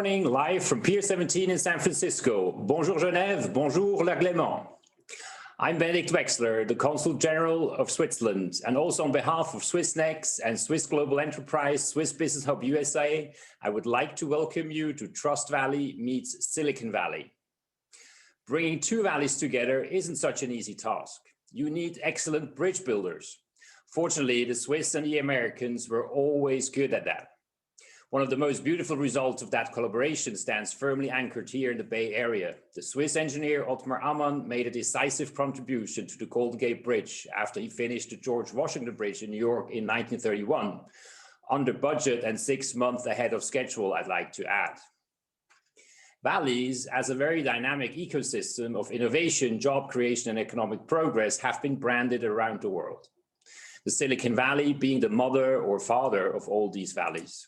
Morning, live from Pier 17 in San Francisco. Bonjour Genève, bonjour la Clément. I'm Benedict Wexler, the Consul General of Switzerland, and also on behalf of Swissnex and Swiss Global Enterprise, Swiss Business Hub USA, I would like to welcome you to Trust Valley meets Silicon Valley. Bringing two valleys together isn't such an easy task. You need excellent bridge builders. Fortunately, the Swiss and the Americans were always good at that. One of the most beautiful results of that collaboration stands firmly anchored here in the Bay Area. The Swiss engineer Ottmar Ammann made a decisive contribution to the Golden Gate Bridge after he finished the George Washington Bridge in New York in 1931, under budget and 6 months ahead of schedule, I'd like to add. Valleys, as a very dynamic ecosystem of innovation, job creation, and economic progress, have been branded around the world. The Silicon Valley being the mother or father of all these valleys.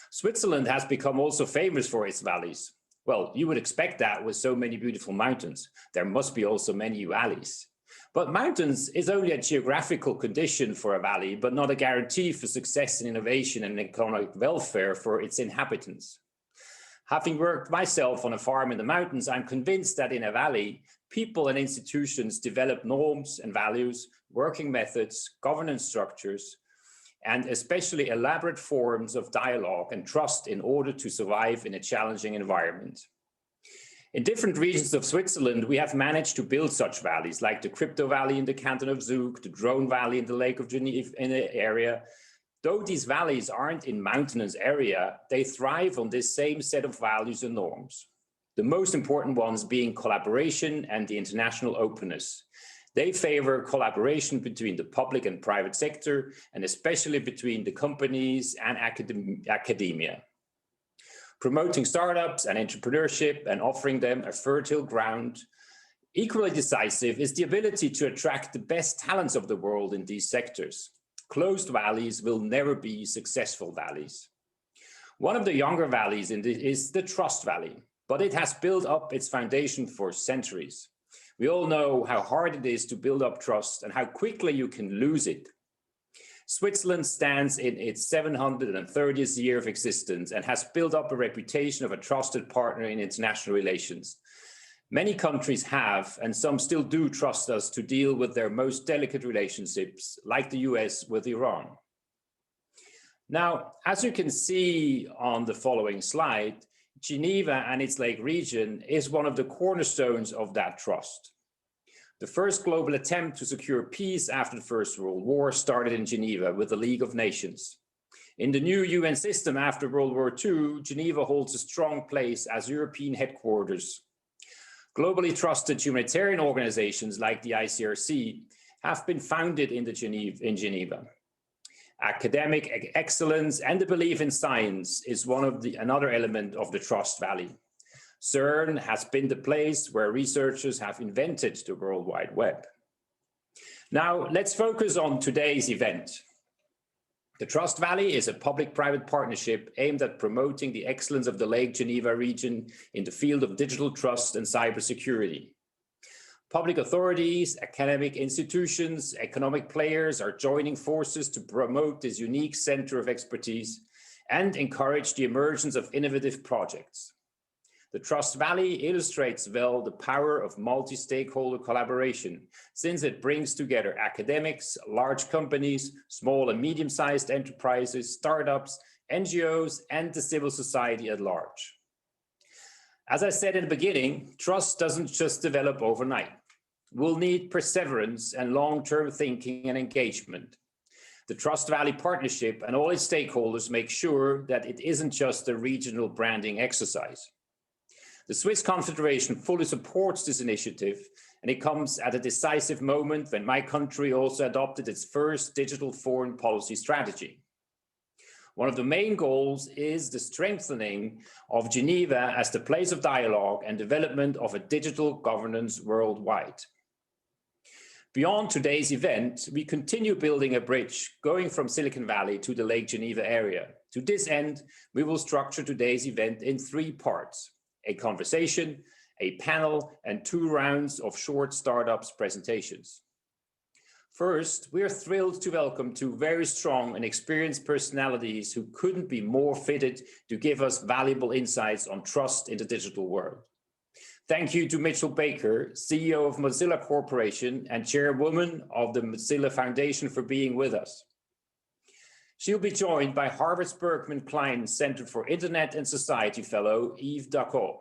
Switzerland has become also famous for its valleys. Well, you would expect that with so many beautiful mountains. There must be also many valleys. But mountains is only a geographical condition for a valley, but not a guarantee for success in innovation and economic welfare for its inhabitants. Having worked myself on a farm in the mountains, I'm convinced that in a valley, people and institutions develop norms and values, working methods, governance structures, and especially elaborate forms of dialogue and trust in order to survive in a challenging environment. In different regions of Switzerland, we have managed to build such valleys, like the Crypto Valley in the canton of Zug, the Drone Valley in the Lake of Geneva in the area. Though these valleys aren't in mountainous area, they thrive on this same set of values and norms. The most important ones being collaboration and the international openness. They favor collaboration between the public and private sector, and especially between the companies and academia. Promoting startups and entrepreneurship and offering them a fertile ground. Equally decisive is the ability to attract the best talents of the world in these sectors. Closed valleys will never be successful valleys. One of the younger valleys is the Trust Valley, but it has built up its foundation for centuries. We all know how hard it is to build up trust and how quickly you can lose it. Switzerland stands in its 730th year of existence and has built up a reputation of a trusted partner in international relations. Many countries have, and some still do, trust us to deal with their most delicate relationships, like the US with Iran. Now, as you can see on the following slide, Geneva and its lake region is one of the cornerstones of that trust. The first global attempt to secure peace after the First World War started in Geneva with the League of Nations. In the new UN system after World War II, Geneva holds a strong place as European headquarters. Globally trusted humanitarian organizations like the ICRC have been founded in Geneva. Academic excellence and the belief in science is another element of the Trust Valley. CERN has been the place where researchers have invented the World Wide Web. Now, let's focus on today's event. The Trust Valley is a public-private partnership aimed at promoting the excellence of the Lake Geneva region in the field of digital trust and cybersecurity. Public authorities, academic institutions, economic players are joining forces to promote this unique center of expertise and encourage the emergence of innovative projects. The Trust Valley illustrates well the power of multi-stakeholder collaboration, since it brings together academics, large companies, small and medium-sized enterprises, startups, NGOs, and the civil society at large. As I said in the beginning, trust doesn't just develop overnight. We'll need perseverance and long-term thinking and engagement. The Trust Valley Partnership and all its stakeholders make sure that it isn't just a regional branding exercise. The Swiss Confederation fully supports this initiative, and it comes at a decisive moment when my country also adopted its first digital foreign policy strategy. One of the main goals is the strengthening of Geneva as the place of dialogue and development of a digital governance worldwide. Beyond today's event, we continue building a bridge going from Silicon Valley to the Lake Geneva area. To this end, we will structure today's event in 3 parts: a conversation, a panel, and 2 rounds of short startups presentations. First, we are thrilled to welcome two very strong and experienced personalities who couldn't be more fitted to give us valuable insights on trust in the digital world. Thank you to Mitchell Baker, CEO of Mozilla Corporation and chairwoman of the Mozilla Foundation, for being with us. She'll be joined by Harvard's Berkman Klein Center for Internet and Society fellow Yves Dacot,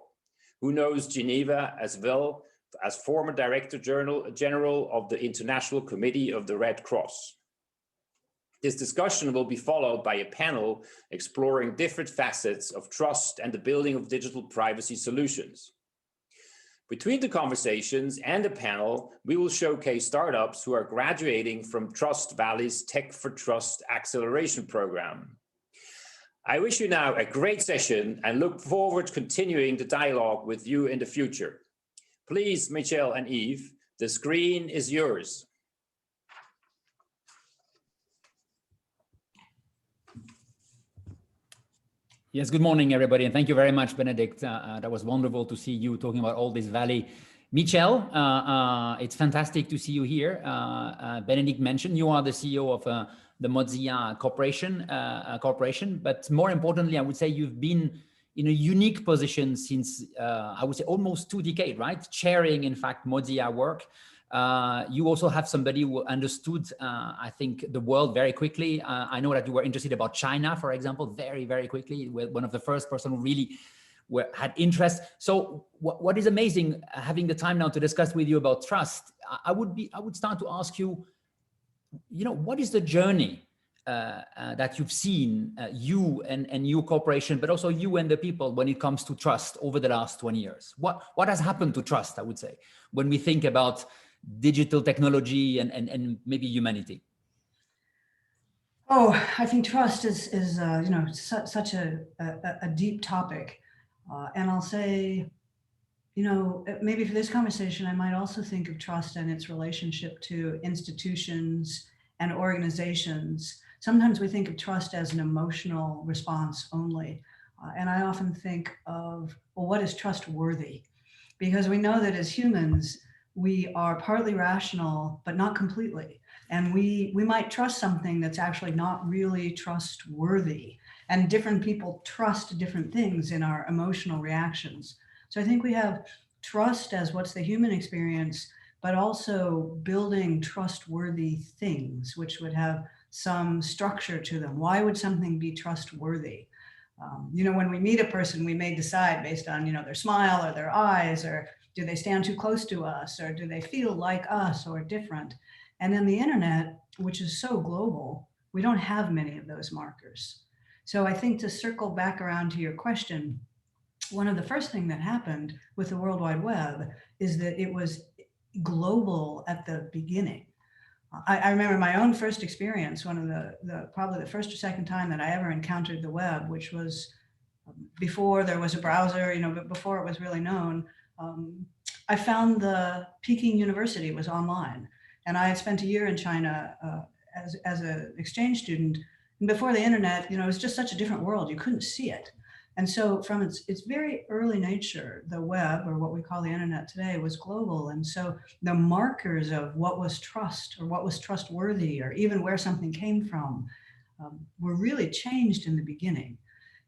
who knows Geneva as well as former Director General of the International Committee of the Red Cross. This discussion will be followed by a panel exploring different facets of trust and the building of digital privacy solutions. Between the conversations and the panel, we will showcase startups who are graduating from Trust Valley's Tech for Trust Acceleration Program. I wish you now a great session and look forward to continuing the dialogue with you in the future. Please, Michel and Yves, the screen is yours. Yes, good morning, everybody, and thank you very much, Benedict. That was wonderful to see you talking about all this valley. Michel, it's fantastic to see you here. Benedict mentioned you are the CEO of the Mozilla Corporation, but more importantly, I would say you've been in a unique position since, I would say, almost 2 decades, right? Chairing, in fact, Mozilla work. You also have somebody who understood, I think, the world very quickly. I know that you were interested about China, for example, very, very quickly. One of the first person who really had interest. So what is amazing, having the time now to discuss with you about trust, I would start to ask you, what is the journey that you've seen, you and your corporation, but also you and the people when it comes to trust over the last 20 years? What has happened to trust, I would say, when we think about digital technology and maybe humanity? Oh, I think trust is such a deep topic. And I'll say, maybe for this conversation, I might also think of trust and its relationship to institutions and organizations. Sometimes we think of trust as an emotional response only. And I often think of, well, what is trustworthy? Because we know that as humans, we are partly rational, but not completely. And we might trust something that's actually not really trustworthy. And different people trust different things in our emotional reactions. So I think we have trust as what's the human experience, but also building trustworthy things, which would have some structure to them. Why would something be trustworthy? When we meet a person, we may decide based on, their smile or their eyes, or do they stand too close to us, or do they feel like us or different? And in the internet, which is so global, we don't have many of those markers. So I think to circle back around to your question, one of the first things that happened with the World Wide Web is that it was global at the beginning. I remember my own first experience, one of probably the first or second time that I ever encountered the web, which was before there was a browser, but before it was really known. I found the Peking University was online, and I had spent a year in China as an exchange student. And before the internet, it was just such a different world. You couldn't see it. And so from its very early nature, the web, or what we call the internet today, was global. And so the markers of what was trust or what was trustworthy, or even where something came from, were really changed in the beginning.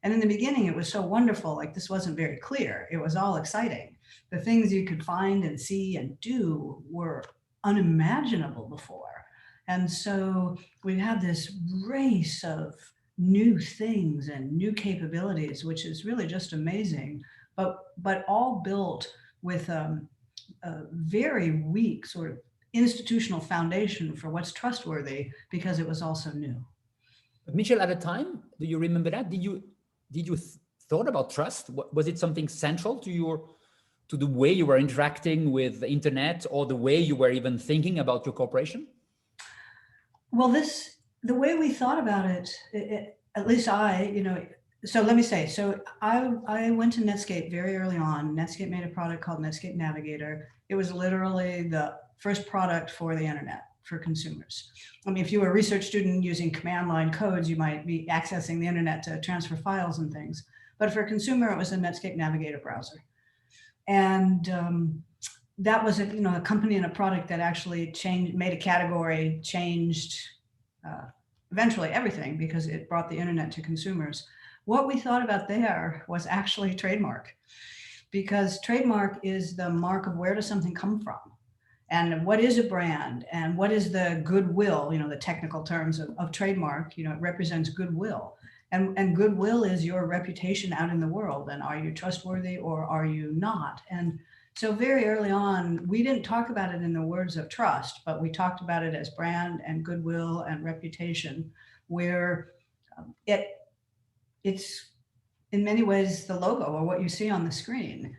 And in the beginning, it was so wonderful, like this wasn't very clear. It was all exciting. The things you could find and see and do were unimaginable before. And so we have this race of new things and new capabilities, which is really just amazing, but all built with a very weak sort of institutional foundation for what's trustworthy, because it was also new. But Michel, at the time, do you remember that? Did you thought about trust? Was it something central to the way you were interacting with the internet, or the way you were even thinking about your corporation? Well, the way we thought about it, at least so let me say, so I went to Netscape very early on. Netscape made a product called Netscape Navigator. It was literally the first product for the internet for consumers. I mean, if you were a research student using command line codes, you might be accessing the internet to transfer files and things. But for a consumer, it was a Netscape Navigator browser. And that was a company and a product that actually made a category, changed eventually everything because it brought the internet to consumers. What we thought about there was actually trademark, because trademark is the mark of where does something come from, and what is a brand, and what is the goodwill, the technical terms of trademark, it represents goodwill. And goodwill is your reputation out in the world. And are you trustworthy or are you not? And so very early on, we didn't talk about it in the words of trust, but we talked about it as brand and goodwill and reputation, where it's in many ways the logo or what you see on the screen.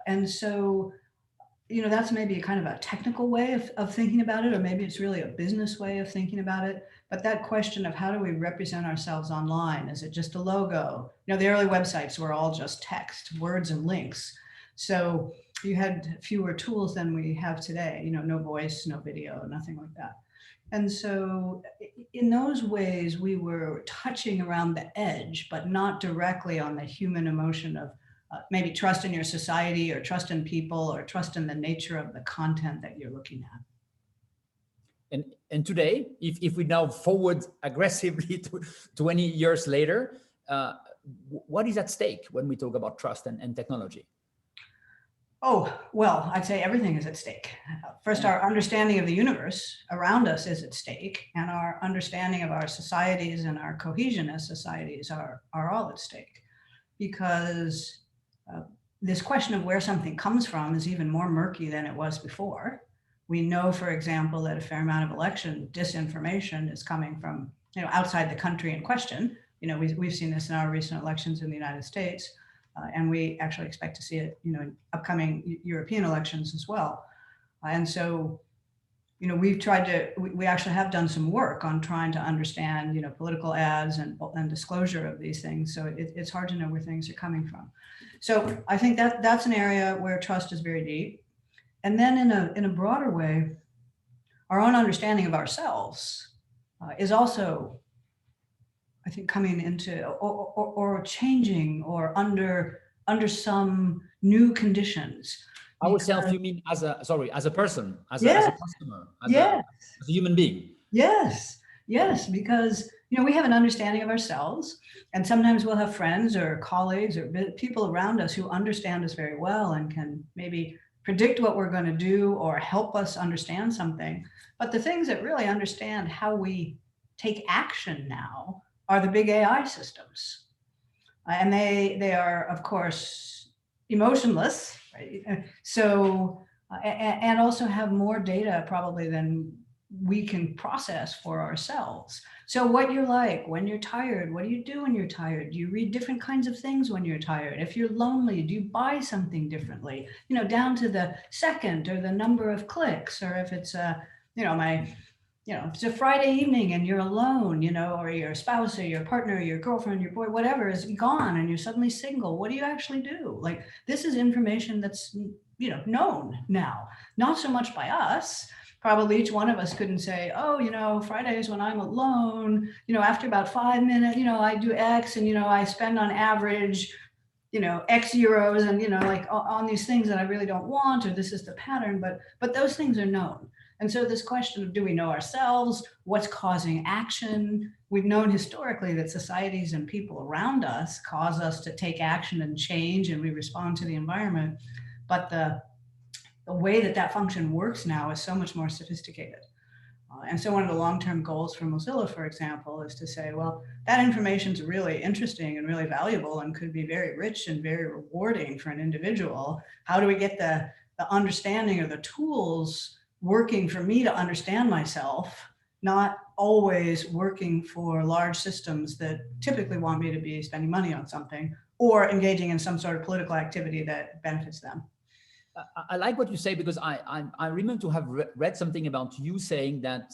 And so, that's maybe kind of a technical way of thinking about it, or maybe it's really a business way of thinking about it. But that question of how do we represent ourselves online? Is it just a logo? The early websites were all just text, words and links. So you had fewer tools than we have today, no voice, no video, nothing like that. And so in those ways, we were touching around the edge, but not directly on the human emotion of maybe trust in your society or trust in people or trust in the nature of the content that you're looking at. And today, if we now forward aggressively to 20 years later, what is at stake when we talk about trust and technology? Oh, well, I'd say everything is at stake. First, our understanding of the universe around us is at stake, and our understanding of our societies and our cohesion as societies are all at stake, because this question of where something comes from is even more murky than it was before. We know, for example, that a fair amount of election disinformation is coming from, outside the country in question. We've seen this in our recent elections in the United States, and we actually expect to see it, in upcoming European elections as well. And so, we actually have done some work on trying to understand, political ads and disclosure of these things. So it's hard to know where things are coming from. So I think that's an area where trust is very deep. And then in a broader way, our own understanding of ourselves is also, I think, coming into or changing or under some new conditions. Ourself, you mean as a person, as Yes. a customer, as Yes. a human being? Yes, because we have an understanding of ourselves, and sometimes we'll have friends or colleagues or people around us who understand us very well and can maybe predict what we're going to do or help us understand something. But the things that really understand how we take action now are the big AI systems. And they are, of course, emotionless, right? So, and also have more data probably than we can process for ourselves. So what you're like when you're tired, what do you do when you're tired? Do you read different kinds of things when you're tired? If you're lonely, do you buy something differently? Down to the second or the number of clicks, or if it's if it's a Friday evening and you're alone, or your spouse or your partner, your girlfriend, your boy, whatever is gone and you're suddenly single, what do you actually do? Like, this is information that's, known now, not so much by us. Probably each one of us couldn't say, oh, Fridays when I'm alone, after about 5 minutes, I do X and, I spend on average, X euros and, like on these things that I really don't want, or this is the pattern, but those things are known. And so this question of, do we know ourselves? What's causing action? We've known historically that societies and people around us cause us to take action and change, and we respond to the environment. But the way that function works now is so much more sophisticated. And so one of the long-term goals for Mozilla, for example, is to say, well, that information is really interesting and really valuable and could be very rich and very rewarding for an individual. How do we get the understanding or the tools working for me to understand myself, not always working for large systems that typically want me to be spending money on something or engaging in some sort of political activity that benefits them? I like what you say, because I remember to have read something about you saying that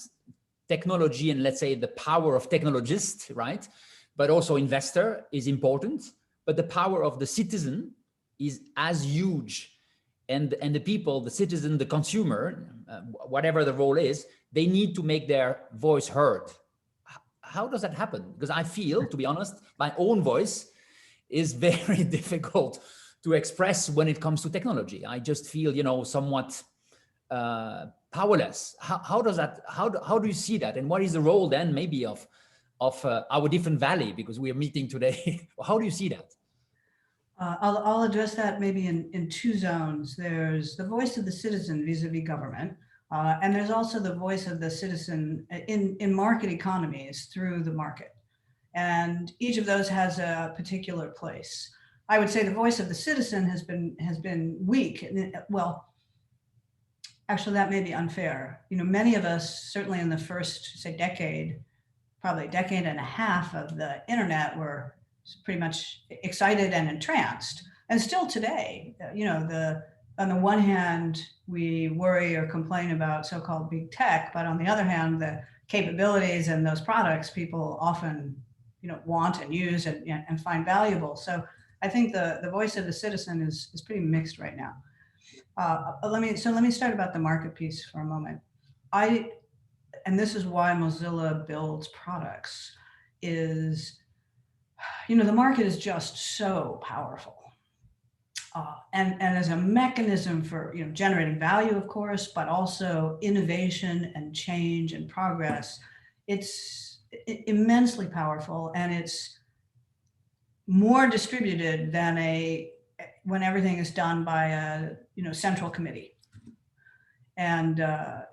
technology and, let's say, the power of technologist, right, but also investor is important, but the power of the citizen is as huge. And the people, the citizen, the consumer, whatever the role is, they need to make their voice heard. How does that happen? Because I feel, to be honest, my own voice is very difficult to express when it comes to technology. I just feel, you know, somewhat powerless. How do you see that? And what is the role then maybe of our different valley, because we are meeting today? How do you see that? I'll address that maybe in two zones. There's the voice of the citizen vis-a-vis government, and there's also the voice of the citizen in market economies through the market. And each of those has a particular place. I would say the voice of the citizen has been weak. Well, actually, that may be unfair. You know, many of us, certainly in the first, say, decade, probably a decade and a half of the internet, were pretty much excited and entranced. And still today, you know, on the one hand, we worry or complain about so-called big tech, but on the other hand, the capabilities and those products people often, you know, want and use and find valuable. So I think the voice of the citizen is pretty mixed right now. Let me start about the market piece for a moment. And this is why Mozilla builds products, is, you know, the market is just so powerful. And as a mechanism for, you know, generating value, of course, but also innovation and change and progress, it's immensely powerful, and it's more distributed than when everything is done by a, you know, central committee. And,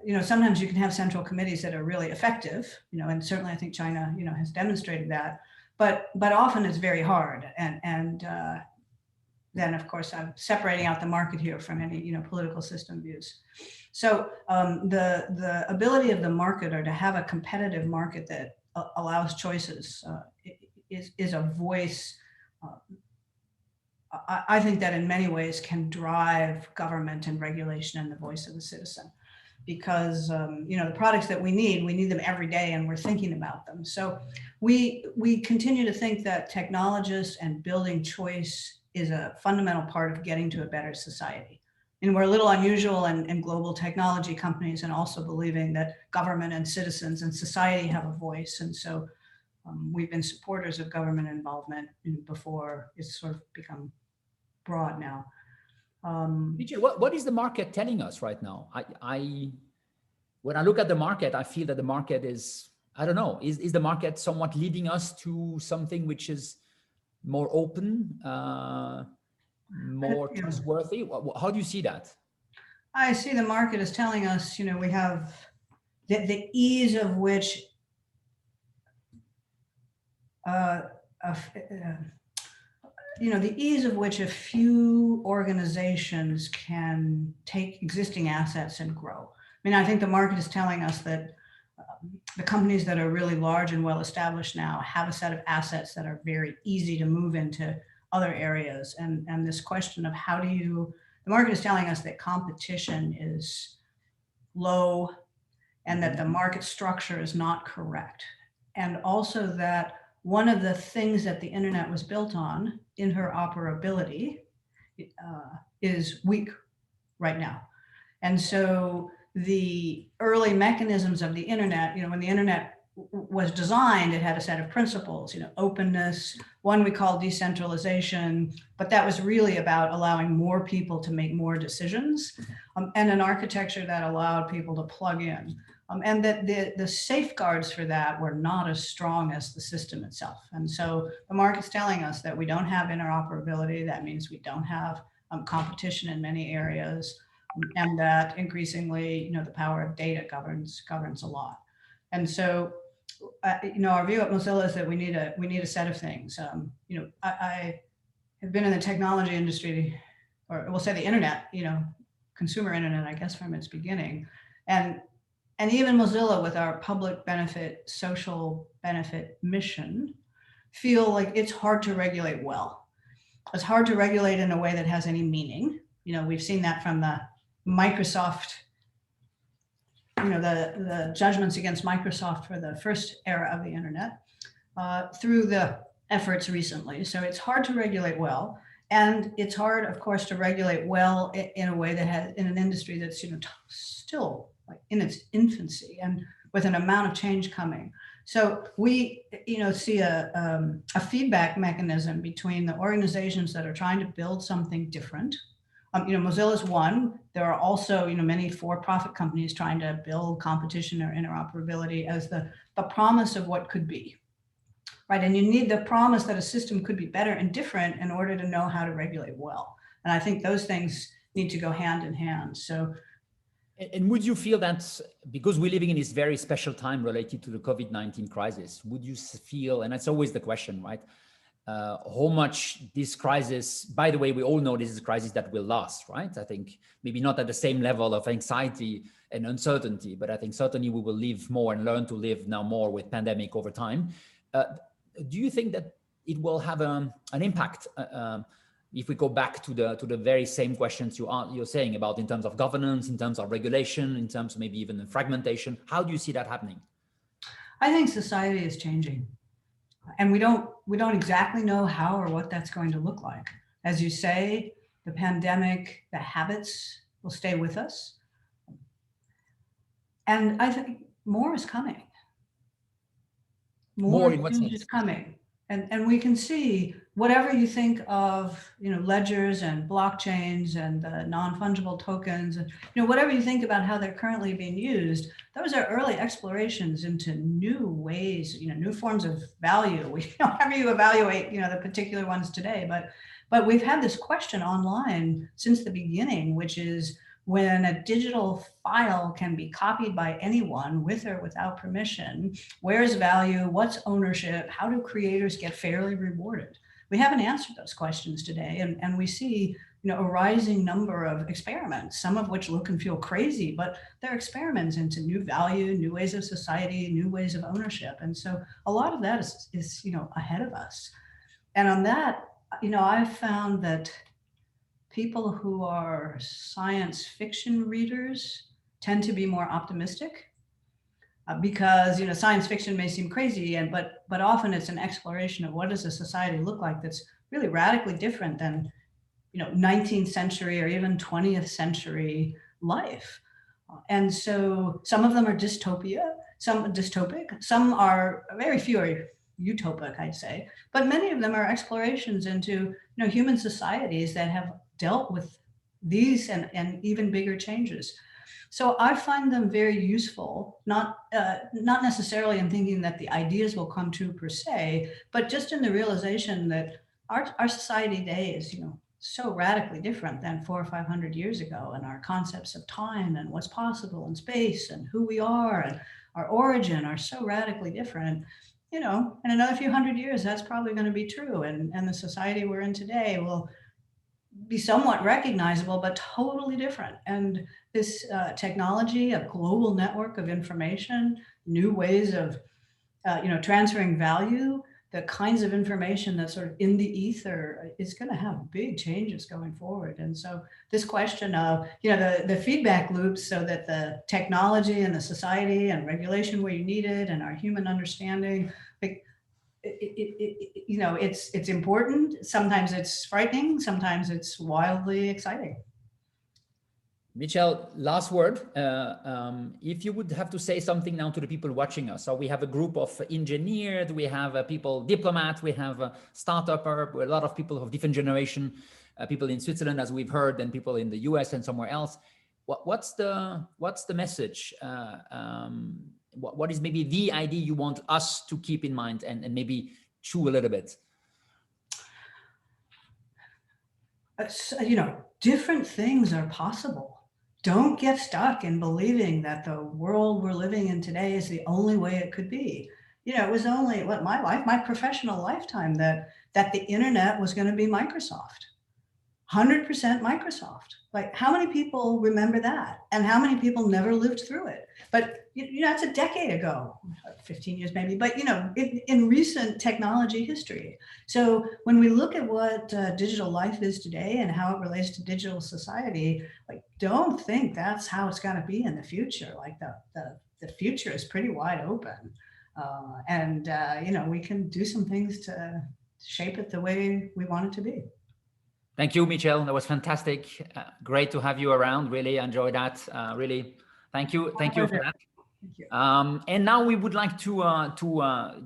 you know, sometimes you can have central committees that are really effective, you know, and certainly I think China, you know, has demonstrated that, but often it's very hard. And then of course, I'm separating out the market here from any, you know, political system views. So the ability of the market, or to have a competitive market that allows choices, is a voice. I think that in many ways can drive government and regulation and the voice of the citizen, because you know, the products that we need them every day, and we're thinking about them. So we continue to think that technologists and building choice is a fundamental part of getting to a better society. And we're a little unusual in global technology companies, and also believing that government and citizens and society have a voice. And so we've been supporters of government involvement before it's sort of become broad now. What is the market telling us right now? When I look at the market, I feel that the market is, I don't know, is the market somewhat leading us to something which is more open, more trustworthy? How do you see that? I see the market is telling us, you know, we have the ease of which you know, the ease of which a few organizations can take existing assets and grow. I mean, I think the market is telling us that the companies that are really large and well established now have a set of assets that are very easy to move into other areas. And this question of the market is telling us that competition is low, and that the market structure is not correct. And also that one of the things that the internet was built on, interoperability, is weak right now. And so the early mechanisms of the internet, you know, when the internet was designed, it had a set of principles, you know, openness, one we call decentralization, but that was really about allowing more people to make more decisions, and an architecture that allowed people to plug in. And that the safeguards for that were not as strong as the system itself. And so the market's telling us that we don't have interoperability. That means we don't have competition in many areas, and that increasingly, you know, the power of data governs a lot. And so, you know, our view at Mozilla is that we need a set of things. You know, I have been in the technology industry, or we'll say the internet, you know, consumer internet, I guess, from its beginning, and even Mozilla, with our public benefit, social benefit mission, feel like it's hard to regulate well. It's hard to regulate in a way that has any meaning. You know, we've seen that from the Microsoft, you know, the judgments against Microsoft for the first era of the internet, through the efforts recently. So it's hard to regulate well. And it's hard, of course, to regulate well in a way that has, in an industry that's, you know, still like in its infancy and with an amount of change coming. So we, see a feedback mechanism between the organizations that are trying to build something different. Mozilla is one. There are also, many for-profit companies trying to build competition or interoperability as the promise of what could be, right? And you need the promise that a system could be better and different in order to know how to regulate well. And I think those things need to go hand in hand. So. And would you feel that because we're living in this very special time related to the COVID-19 crisis, would you feel, and that's always the question, right? How much this crisis, by the way, we all know this is a crisis that will last, right? I think maybe not at the same level of anxiety and uncertainty, but I think certainly we will live more and learn to live now more with pandemic over time. Do you think that it will have an impact if we go back to the very same questions you're saying about in terms of governance, in terms of regulation, in terms of maybe even the fragmentation? How do you see that happening? I think society is changing, and we don't exactly know how or what that's going to look like. As you say, the pandemic, the habits will stay with us, and I think more is coming. More in what change sense? is coming. And we can see whatever you think of, ledgers and blockchains and the non-fungible tokens, and whatever you think about how they're currently being used, those are early explorations into new ways, new forms of value. However you evaluate, the particular ones today, but we've had this question online since the beginning, which is, when a digital file can be copied by anyone with or without permission, where's value, what's ownership, how do creators get fairly rewarded? We haven't answered those questions today, and we see a rising number of experiments, some of which look and feel crazy, but they're experiments into new value, new ways of society, new ways of ownership. And so a lot of that is ahead of us. And on that, I've found that people who are science fiction readers tend to be more optimistic because science fiction may seem crazy, but often it's an exploration of what does a society look like that's really radically different than 19th century or even 20th century life. And so some of them are dystopic, some are, very few are utopic, I'd say, but many of them are explorations into human societies that have dealt with these and even bigger changes. So I find them very useful, not necessarily in thinking that the ideas will come true per se, but just in the realization that our society today is so radically different than 400 or 500 years ago, and our concepts of time and what's possible in space and who we are and our origin are so radically different. In another few hundred years, that's probably going to be true, and the society we're in today will be somewhat recognizable, but totally different. And this technology, a global network of information, new ways of, transferring value, the kinds of information that's sort of in the ether is going to have big changes going forward. And so this question of, the feedback loops so that the technology and the society and regulation where you need it and our human understanding, it's important. Sometimes it's frightening. Sometimes it's wildly exciting. Michelle, last word. If you would have to say something now to the people watching us. So we have a group of engineers, we have people, diplomats, we have a startupper, a lot of people of different generation, people in Switzerland, as we've heard, and people in the US and somewhere else. What's the message? What is maybe the idea you want us to keep in mind and maybe chew a little bit? Different things are possible. Don't get stuck in believing that the world we're living in today is the only way it could be. It was only my professional lifetime that the internet was going to be Microsoft, 100% Microsoft. Like, how many people remember that? And how many people never lived through it? But it's a decade ago, 15 years maybe, but in recent technology history. So when we look at what digital life is today and how it relates to digital society, don't think that's how it's going to be in the future. The future is pretty wide open. We can do some things to shape it the way we want it to be. Thank you, Michelle. That was fantastic. Great to have you around. Really enjoyed that. Really, thank you. Thank you for that. Thank you. And now we would like to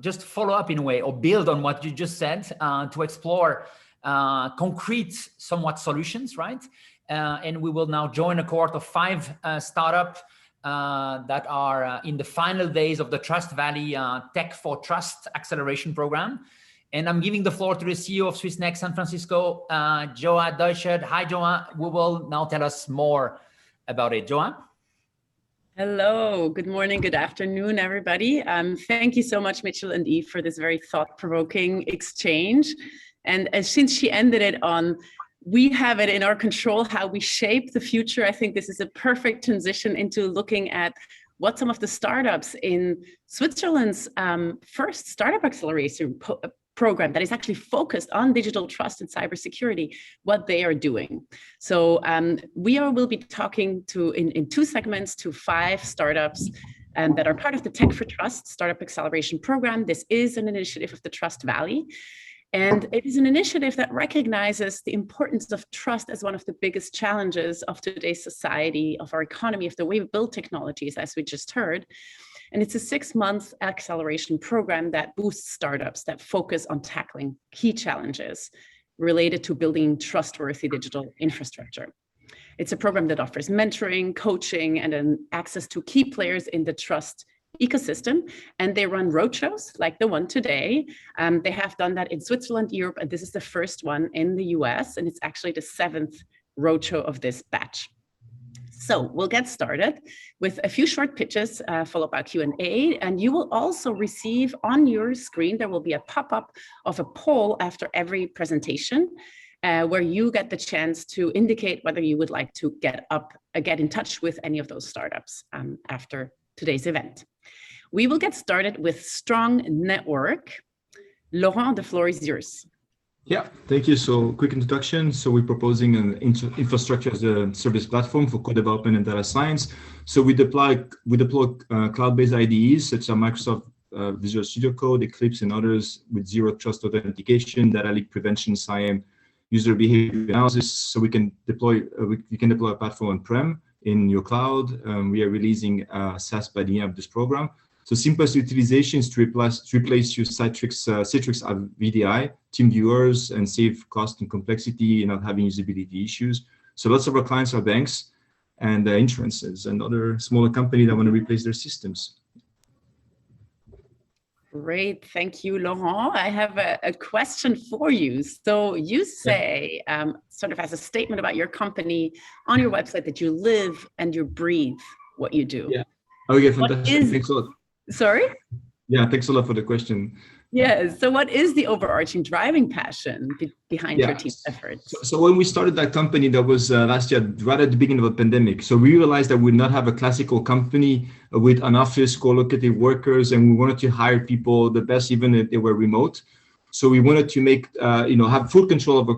just follow up in a way or build on what you just said to explore concrete, somewhat solutions, right? And we will now join a cohort of 5 startups that are in the final days of the Trust Valley Tech for Trust Acceleration Program. And I'm giving the floor to the CEO of Swissneck San Francisco, Joa Deutschert. Hi, Joa. Who will now tell us more about it. Joa? Hello, good morning, good afternoon, everybody. Thank you so much, Mitchell and Eve, for this very thought-provoking exchange. And since she ended it on, we have it in our control how we shape the future, I think this is a perfect transition into looking at what some of the startups in Switzerland's first startup acceleration program that is actually focused on digital trust and cybersecurity, what they are doing. So will be talking to in 2 segments to 5 startups that are part of the Tech for Trust Startup Acceleration Program. This is an initiative of the Trust Valley. And it is an initiative that recognizes the importance of trust as one of the biggest challenges of today's society, of our economy, of the way we build technologies, as we just heard. And it's a 6-month acceleration program that boosts startups that focus on tackling key challenges related to building trustworthy digital infrastructure. It's a program that offers mentoring, coaching, and an access to key players in the trust ecosystem. And they run roadshows like the one today. They have done that in Switzerland, Europe, and this is the first one in the US. And it's actually the 7th roadshow of this batch. So we'll get started with a few short pitches followed by Q&A, and you will also receive on your screen, there will be a pop-up of a poll after every presentation where you get the chance to indicate whether you would like to get in touch with any of those startups after today's event. We will get started with Strong Network. Laurent, the floor is yours. Yeah, thank you. So quick introduction. So we're proposing an infrastructure as a service platform for co-development and data science. So we deploy cloud-based IDEs such as Microsoft Visual Studio Code, Eclipse, and others with zero trust authentication, data leak prevention, SIAM, user behavior analysis. So we can deploy a platform on-prem in your cloud. We are releasing SaaS by the end of this program. So simplest utilization is to replace your Citrix VDI, team viewers, and save cost and complexity and not having usability issues. So lots of our clients are banks and insurances and other smaller companies that want to replace their systems. Great, thank you, Laurent. I have a question for you. So you say, sort of as a statement about your company on your website, that you live and you breathe what you do. Yeah. Okay, fantastic. Thanks a lot. Sorry? Yeah, thanks a lot for the question. Yeah, so what is the overarching driving passion behind your team's efforts? So when we started that company, that was last year, right at the beginning of the pandemic. So we realized that we would not have a classical company with an office, co-located workers, and we wanted to hire people the best, even if they were remote. So we wanted to make, have full control of our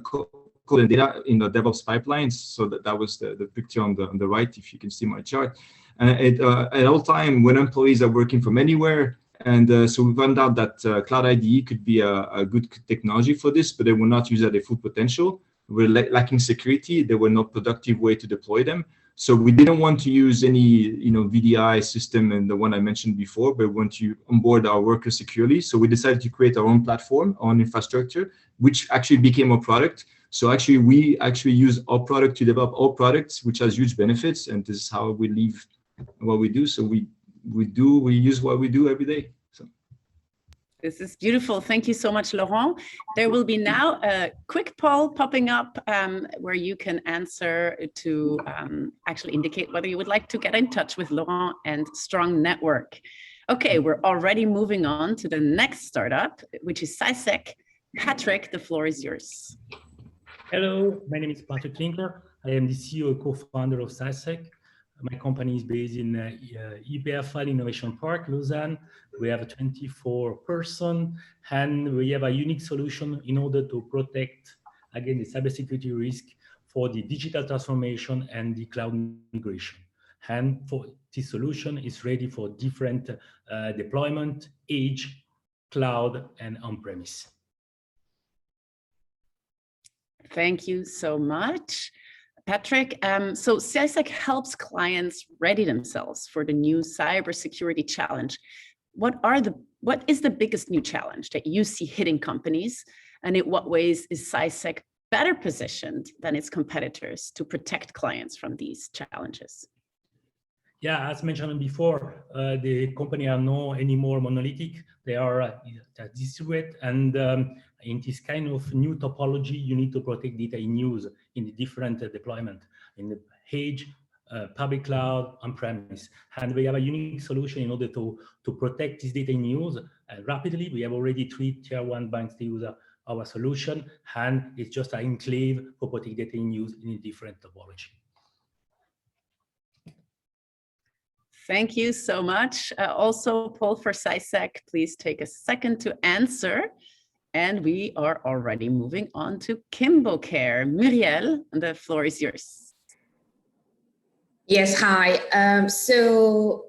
code and data in the DevOps pipelines. So that was the picture on the right, if you can see my chart. At all time, when employees are working from anywhere, and so we found out that Cloud IDE could be a good technology for this, but they will not use at their full potential. We're lacking security. There were no productive way to deploy them. So we didn't want to use any, VDI system and the one I mentioned before, but we want to onboard our workers securely. So we decided to create our own platform, our own infrastructure, which actually became a product. So actually, we use our product to develop our products, which has huge benefits. And this is how we live what we do. So we use what we do every day. So this is beautiful. Thank you so much, Laurent. There will be now a quick poll popping up where you can answer to actually indicate whether you would like to get in touch with Laurent and Strong Network. Okay, we're already moving on to the next startup, which is Swissnex. Patrick, the floor is yours. Hello, my name is Patrick Klinker. I am the CEO and co-founder of Swissnex. My company is based in IPFL Innovation Park, Lausanne. We have a 24-person, and we have a unique solution in order to protect, again, the cybersecurity risk for the digital transformation and the cloud migration. And for this solution is ready for different deployment, edge, cloud, and on-premise. Thank you so much. Patrick. So CISEC helps clients ready themselves for the new cybersecurity challenge. What is the biggest new challenge that you see hitting companies, and in what ways is CISEC better positioned than its competitors to protect clients from these challenges? Yeah, as mentioned before, the company are not anymore monolithic. They are distributed, and in this kind of new topology, you need to protect data in use in the different deployment in the edge, public cloud, on-premise. And we have a unique solution in order to protect this data in use rapidly. We have already 3 tier 1 banks to use our solution, and it's just an enclave for putting data in use in a different topology. Thank you so much. Also, poll for CISEC, please take a second to answer. And we are already moving on to KimboCare. Muriel, the floor is yours. Yes, hi. So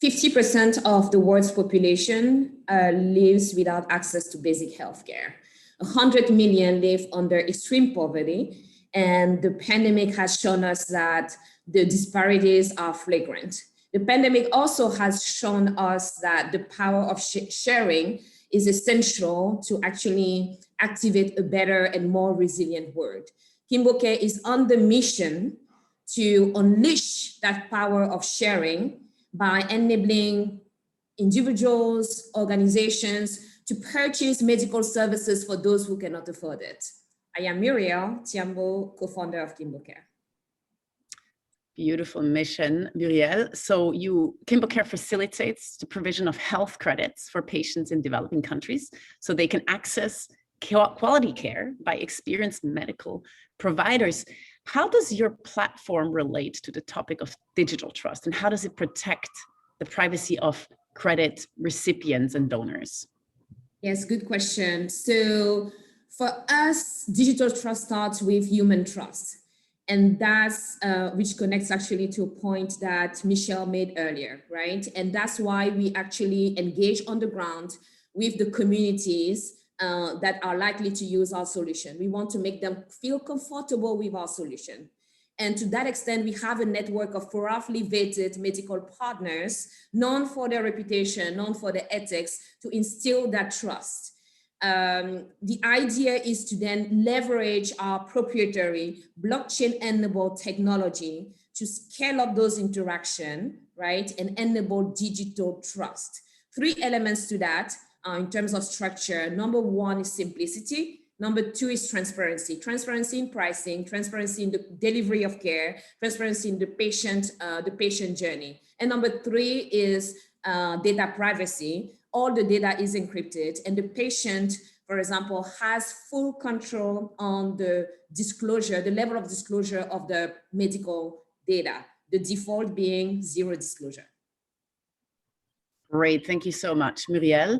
50% of the world's population lives without access to basic healthcare. 100 million live under extreme poverty. And the pandemic has shown us that the disparities are flagrant. The pandemic also has shown us that the power of sharing is essential to actually activate a better and more resilient world. KimboCare is on the mission to unleash that power of sharing by enabling individuals, organizations to purchase medical services for those who cannot afford it. I am Muriel Tiambo, co-founder of KimboCare. Beautiful mission, Muriel. So KimboCare facilitates the provision of health credits for patients in developing countries so they can access quality care by experienced medical providers. How does your platform relate to the topic of digital trust, and how does it protect the privacy of credit recipients and donors? Yes, good question. So for us, digital trust starts with human trust. And that's which connects actually to a point that Michelle made earlier, right? And that's why we actually engage on the ground with the communities that are likely to use our solution. We want to make them feel comfortable with our solution. And to that extent, we have a network of thoroughly vetted medical partners known for their reputation, known for their ethics, to instill that trust. The idea is to then leverage our proprietary blockchain-enabled technology to scale up those interactions, right, and enable digital trust. 3 elements to that in terms of structure. Number 1 is simplicity. Number 2 is transparency. Transparency in pricing, transparency in the delivery of care, transparency in the patient journey. And number 3 is data privacy. All the data is encrypted, and the patient, for example, has full control on the disclosure, the level of disclosure of the medical data, the default being 0 disclosure. Great, thank you so much, Muriel.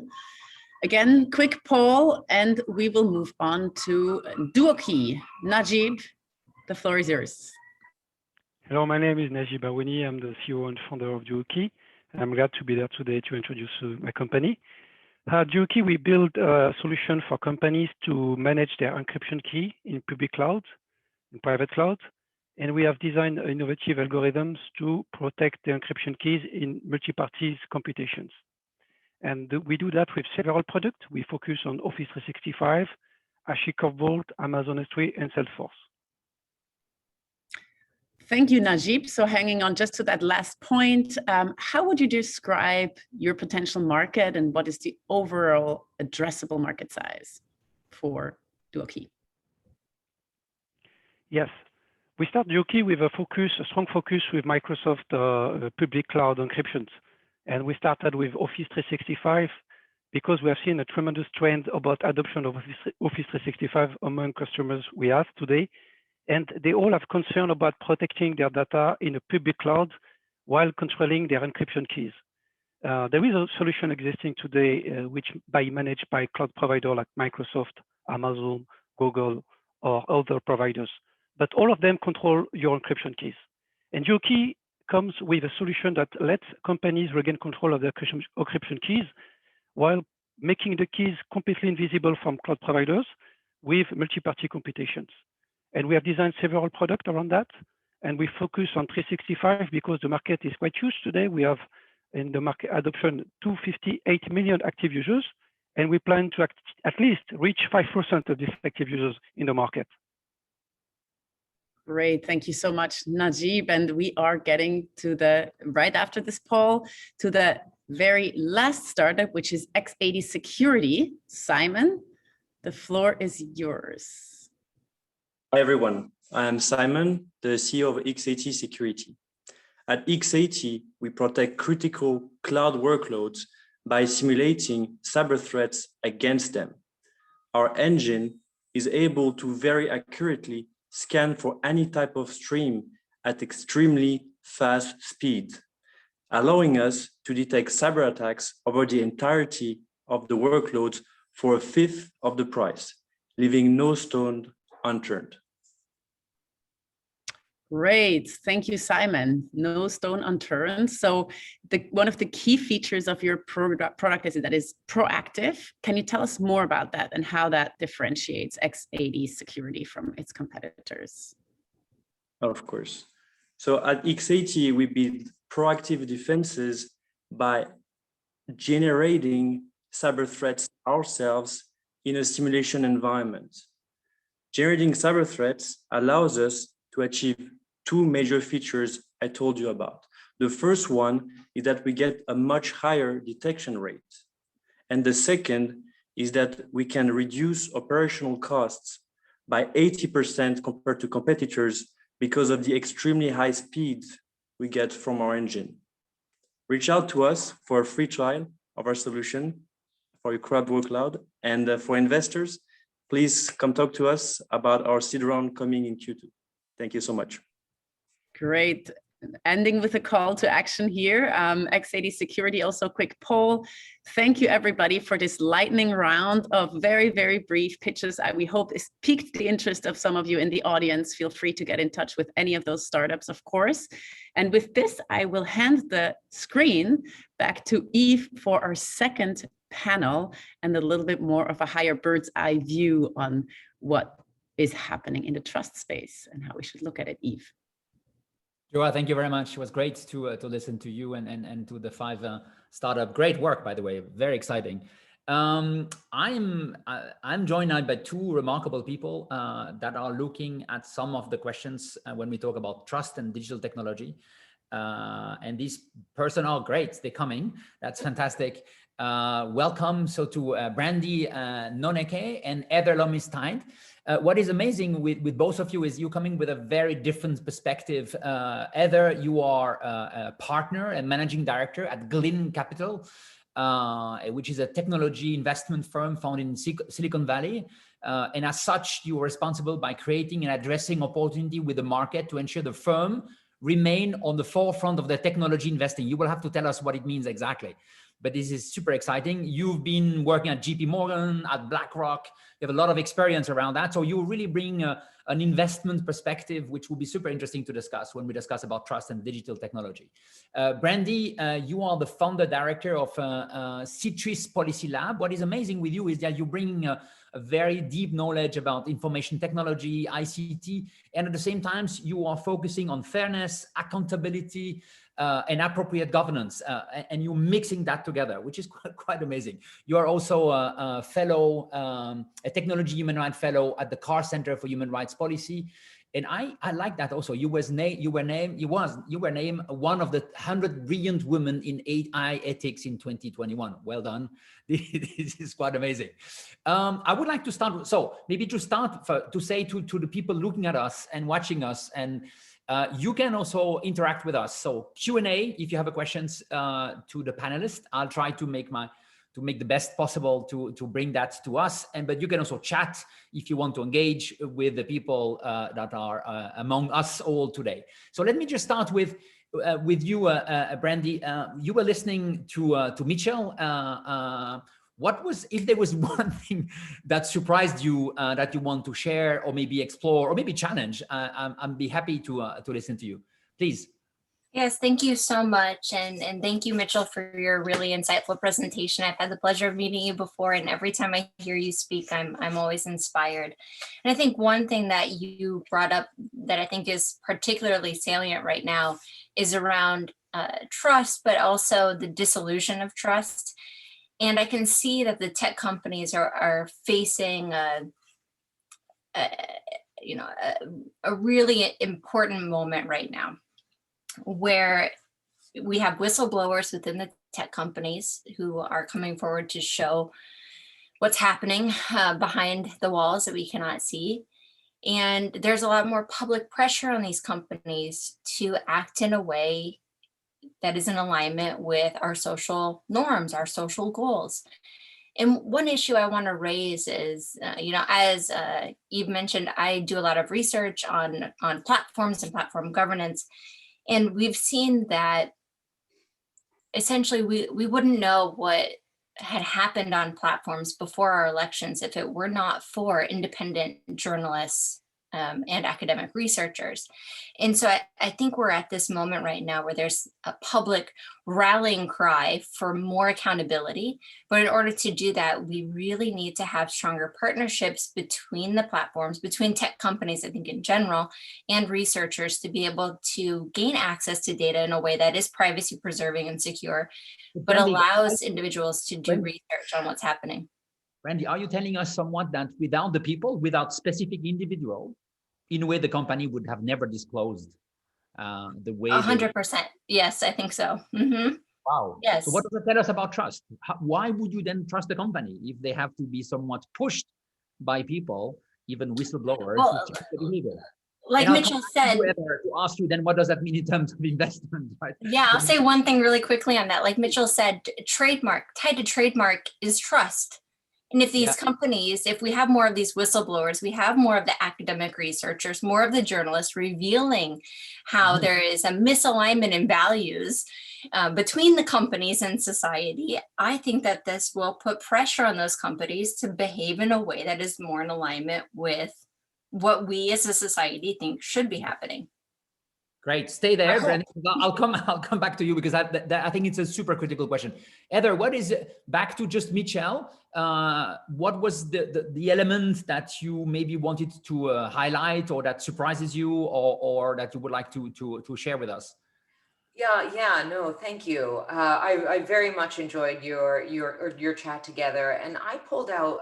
Again, quick poll, and we will move on to DuoKey. Najib, the floor is yours. Hello, my name is Najib Aouni. I'm the CEO and founder of DuoKey. I'm glad to be there today to introduce my company. DuoKey, we build a solution for companies to manage their encryption key in public cloud, in private cloud. And we have designed innovative algorithms to protect the encryption keys in multi-parties computations. And we do that with several products. We focus on Office 365, HashiCorp Vault, Amazon S3, and Salesforce. Thank you, Najib. So hanging on just to that last point, how would you describe your potential market, and what is the overall addressable market size for DuoKey? Yes, we start DuoKey with a strong focus with Microsoft public cloud encryptions. And we started with Office 365 because we have seen a tremendous trend about adoption of Office 365 among customers we have today. And they all have concern about protecting their data in a public cloud while controlling their encryption keys. There is a solution existing today which managed by cloud provider like Microsoft, Amazon, Google, or other providers. But all of them control your encryption keys. And DuoKey comes with a solution that lets companies regain control of their encryption keys while making the keys completely invisible from cloud providers with multi-party computations. And we have designed several products around that. And we focus on 365 because the market is quite huge today. We have in the market adoption 258 million active users, and we plan to at least reach 5% of these active users in the market. Great, thank you so much, Najib. And we are getting to right after this poll, to the very last startup, which is X80 Security. Simon, the floor is yours. Hi, everyone. I am Simon, the CEO of X80 Security. At X80, we protect critical cloud workloads by simulating cyber threats against them. Our engine is able to very accurately scan for any type of stream at extremely fast speed, allowing us to detect cyber attacks over the entirety of the workloads for a fifth of the price, leaving no stone unturned. Great, thank you, Simon. No stone unturned. So one of the key features of your product is that it's proactive. Can you tell us more about that and how that differentiates X80 Security from its competitors? Of course. So at X80, we build proactive defenses by generating cyber threats ourselves in a simulation environment. Generating cyber threats allows us to achieve two major features I told you about. The first one is that we get a much higher detection rate. And the second is that we can reduce operational costs by 80% compared to competitors because of the extremely high speed we get from our engine. Reach out to us for a free trial of our solution for your crowd workload. And for investors, please come talk to us about our seed round coming in Q2. Thank you so much. Great. Ending with a call to action here. X80 Security, also quick poll. Thank you, everybody, for this lightning round of very, very brief pitches. We hope this piqued the interest of some of you in the audience. Feel free to get in touch with any of those startups, of course. And with this, I will hand the screen back to Yves for our second panel and a little bit more of a higher bird's eye view on what is happening in the trust space and how we should look at it, Yves. Joa, thank you very much. It was great to listen to you and to the 5 startup. Great work, by the way, very exciting. I'm joined now by 2 remarkable people that are looking at some of the questions when we talk about trust and digital technology. And these persons are great. They're coming. That's fantastic. Welcome to Brandy Noneke and Heather Lomistine. What is amazing with both of you is you're coming with a very different perspective. Heather, you are a partner and managing director at Glynn Capital, which is a technology investment firm found in Silicon Valley. And as such, you are responsible by creating and addressing opportunity with the market to ensure the firm remain on the forefront of the technology investing. You will have to tell us what it means exactly. But this is super exciting. You've been working at JP Morgan, at BlackRock. You have a lot of experience around that. So you really bring an investment perspective, which will be super interesting to discuss when we discuss about trust and digital technology. Brandy, you are the founder director of Citrus Policy Lab. What is amazing with you is that you bring a very deep knowledge about information technology, ICT, and at the same time, you are focusing on fairness, accountability, and appropriate governance, and you're mixing that together, which is quite amazing. You are also a fellow, a technology human rights fellow at the Carr Center for Human Rights Policy, and I like that also. You were named one of the 100 brilliant women in AI ethics in 2021. Well done. This is quite amazing. I would like to start. So maybe to start to say to the people looking at us and watching us and. You can also interact with us. So Q&A, if you have questions to the panelists, I'll try to make the best possible to bring that to us. But you can also chat if you want to engage with the people that are among us all today. So let me just start with you, Brandy. You were listening to Mitchell. If there was one thing that surprised you that you want to share or maybe explore or maybe challenge, I'd be happy to listen to you. Please. Yes, thank you so much. And thank you, Mitchell, for your really insightful presentation. I've had the pleasure of meeting you before, and every time I hear you speak, I'm always inspired. And I think one thing that you brought up that I think is particularly salient right now is around trust, but also the dissolution of trust. And I can see that the tech companies are facing a really important moment right now, where we have whistleblowers within the tech companies who are coming forward to show what's happening behind the walls that we cannot see. And there's a lot more public pressure on these companies to act in a way that is in alignment with our social norms, our social goals. And one issue I want to raise is, as Eve mentioned, I do a lot of research on platforms and platform governance. And we've seen that essentially we wouldn't know what had happened on platforms before our elections if it were not for independent journalists and academic researchers. And so I think we're at this moment right now where there's a public rallying cry for more accountability. But in order to do that, we really need to have stronger partnerships between the platforms, between tech companies, I think in general, and researchers to be able to gain access to data in a way that is privacy preserving and secure, but allows individuals to do research on what's happening. Randy, are you telling us somewhat that without the people, without specific individual, in a way the company would have never disclosed the way? 100%. Yes, I think so. Mm-hmm. Wow. Yes. So what does it tell us about trust? Why would you then trust the company if they have to be somewhat pushed by people, even whistleblowers? Well, to change the behavior? like Mitchell said, to ask you then what does that mean in terms of investment, right? Yeah, I'll say one thing really quickly on that. Like Mitchell said, tied to trademark is trust. And if these companies, if we have more of these whistleblowers, we have more of the academic researchers, more of the journalists revealing how there is a misalignment in values between the companies and society, I think that this will put pressure on those companies to behave in a way that is more in alignment with what we as a society think should be happening. Great, stay there, Brandon. I'll come back to you because I think it's a super critical question. Heather, what is back to just Michelle? What was the element that you maybe wanted to highlight, or that surprises you, or that you would like to share with us? No, thank you. I very much enjoyed your chat together, and I pulled out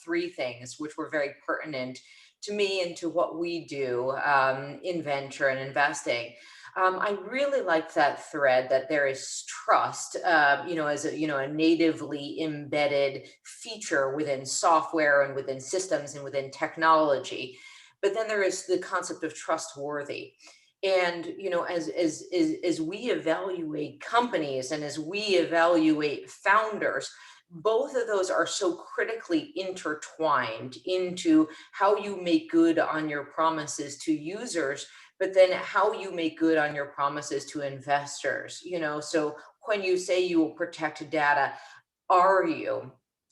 3 things which were very pertinent to me and to what we do in venture and investing. I really liked that thread that there is trust, as a natively embedded feature within software and within systems and within technology. But then there is the concept of trustworthy. And as we evaluate companies and as we evaluate founders, both of those are so critically intertwined into how you make good on your promises to users, but then how you make good on your promises to investors. So when you say you will protect data, are you?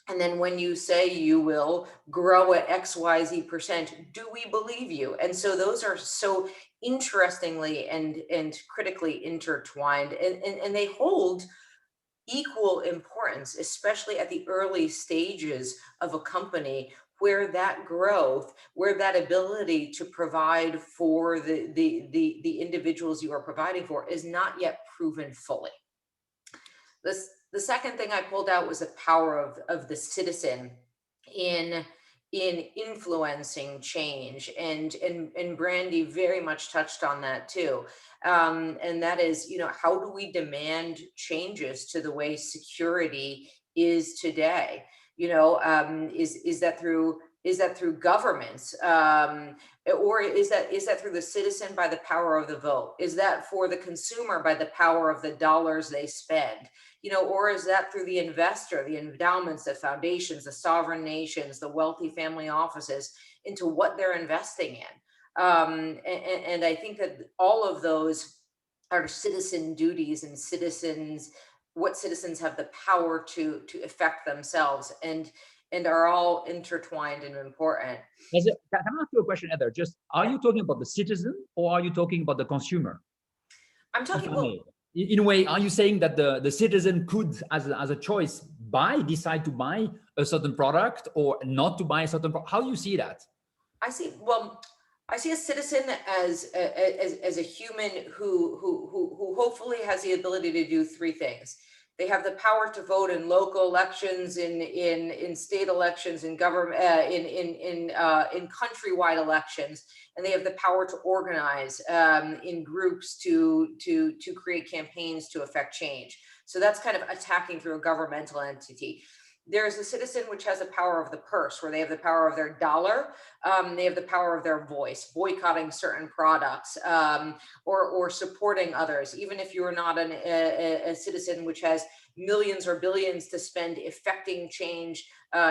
And then when you say you will grow at XYZ%, do we believe you? And so those are so interestingly and critically intertwined, and they hold equal importance, especially at the early stages of a company, where that growth, where that ability to provide for the individuals you are providing for is not yet proven fully. The second thing I pulled out was the power of the citizen in influencing change, and Brandy very much touched on that too. And that is, how do we demand changes to the way security is today? Is that through governments, or is that through the citizen by the power of the vote? Is that for the consumer by the power of the dollars they spend? Or is that through the investor, the endowments, the foundations, the sovereign nations, the wealthy family offices, into what they're investing in? And I think that all of those are citizen duties and what citizens have the power to affect themselves, and are all intertwined and important. Can I ask you a question, Heather? Are you talking about the citizen, or are you talking about the consumer? I'm talking, well, in a way, are you saying that the citizen could, as a choice, decide to buy a certain product or not to buy a certain product? How do you see that? I see a citizen as a human who hopefully has the ability to do three things. They have the power to vote in local elections, in state elections, in government, in countrywide elections, and they have the power to organize in groups to create campaigns to affect change. So that's kind of attacking through a governmental entity. There's a citizen which has the power of the purse, where they have the power of their dollar, they have the power of their voice, boycotting certain products, or supporting others. Even if you are not a citizen which has millions or billions to spend effecting change,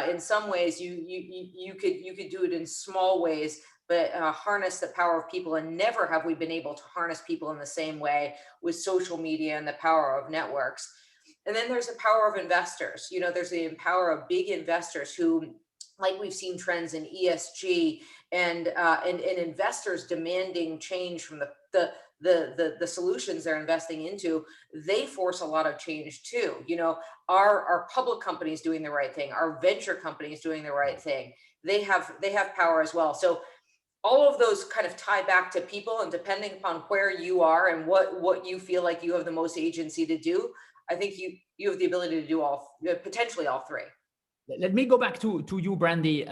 in some ways you could do it in small ways, but harness the power of people. And never have we been able to harness people in the same way with social media and the power of networks. And then there's the power of investors. You know, there's the power of big investors who, like we've seen trends in ESG and investors demanding change from the solutions they're investing into. They force a lot of change too. You know, our public companies doing the right thing, our venture companies doing the right thing. They have power as well. So all of those kind of tie back to people, and depending upon where you are and what you feel like you have the most agency to do, I think you have the ability to do potentially all three. Let me go back to you, Brandy.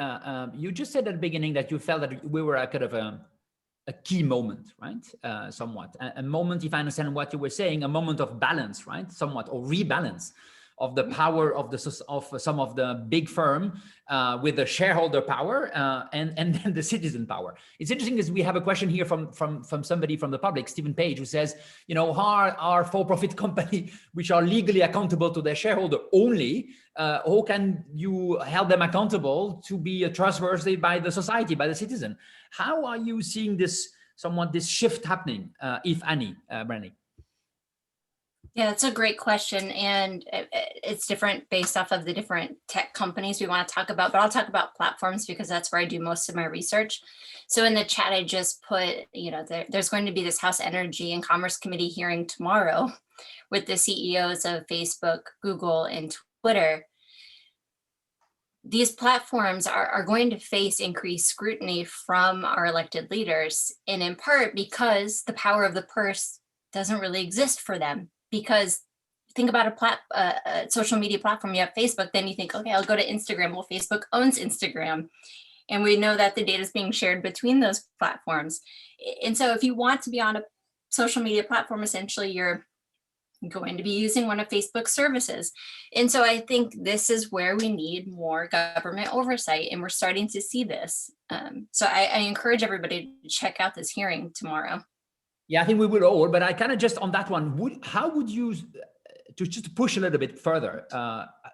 You just said at the beginning that you felt that we were at kind of a key moment, right? Somewhat a moment, if I understand what you were saying, a moment of balance, right? Somewhat, or rebalance of the power of some of the big firm with the shareholder power and then the citizen power. It's interesting because we have a question here from somebody from the public, Stephen Page, who says, you know, are for-profit company which are legally accountable to their shareholder only, how can you hold them accountable to be trustworthy by the society, by the citizen? How are you seeing this shift happening, if any, Brandy? Yeah, it's a great question. And it's different based off of the different tech companies we want to talk about, but I'll talk about platforms because that's where I do most of my research. So in the chat, I just put, you know, there's going to be this House Energy and Commerce Committee hearing tomorrow with the CEOs of Facebook, Google, and Twitter. These platforms are going to face increased scrutiny from our elected leaders, and in part because the power of the purse doesn't really exist for them. Because think about a social media platform, you have Facebook, then you think, okay, I'll go to Instagram. Well, Facebook owns Instagram. And we know that the data is being shared between those platforms. And so if you want to be on a social media platform, essentially you're going to be using one of Facebook's services. And so I think this is where we need more government oversight, and we're starting to see this. So I encourage everybody to check out this hearing tomorrow. Yeah, I think we will all, but I kind of just on that one, how would you, to just push a little bit further,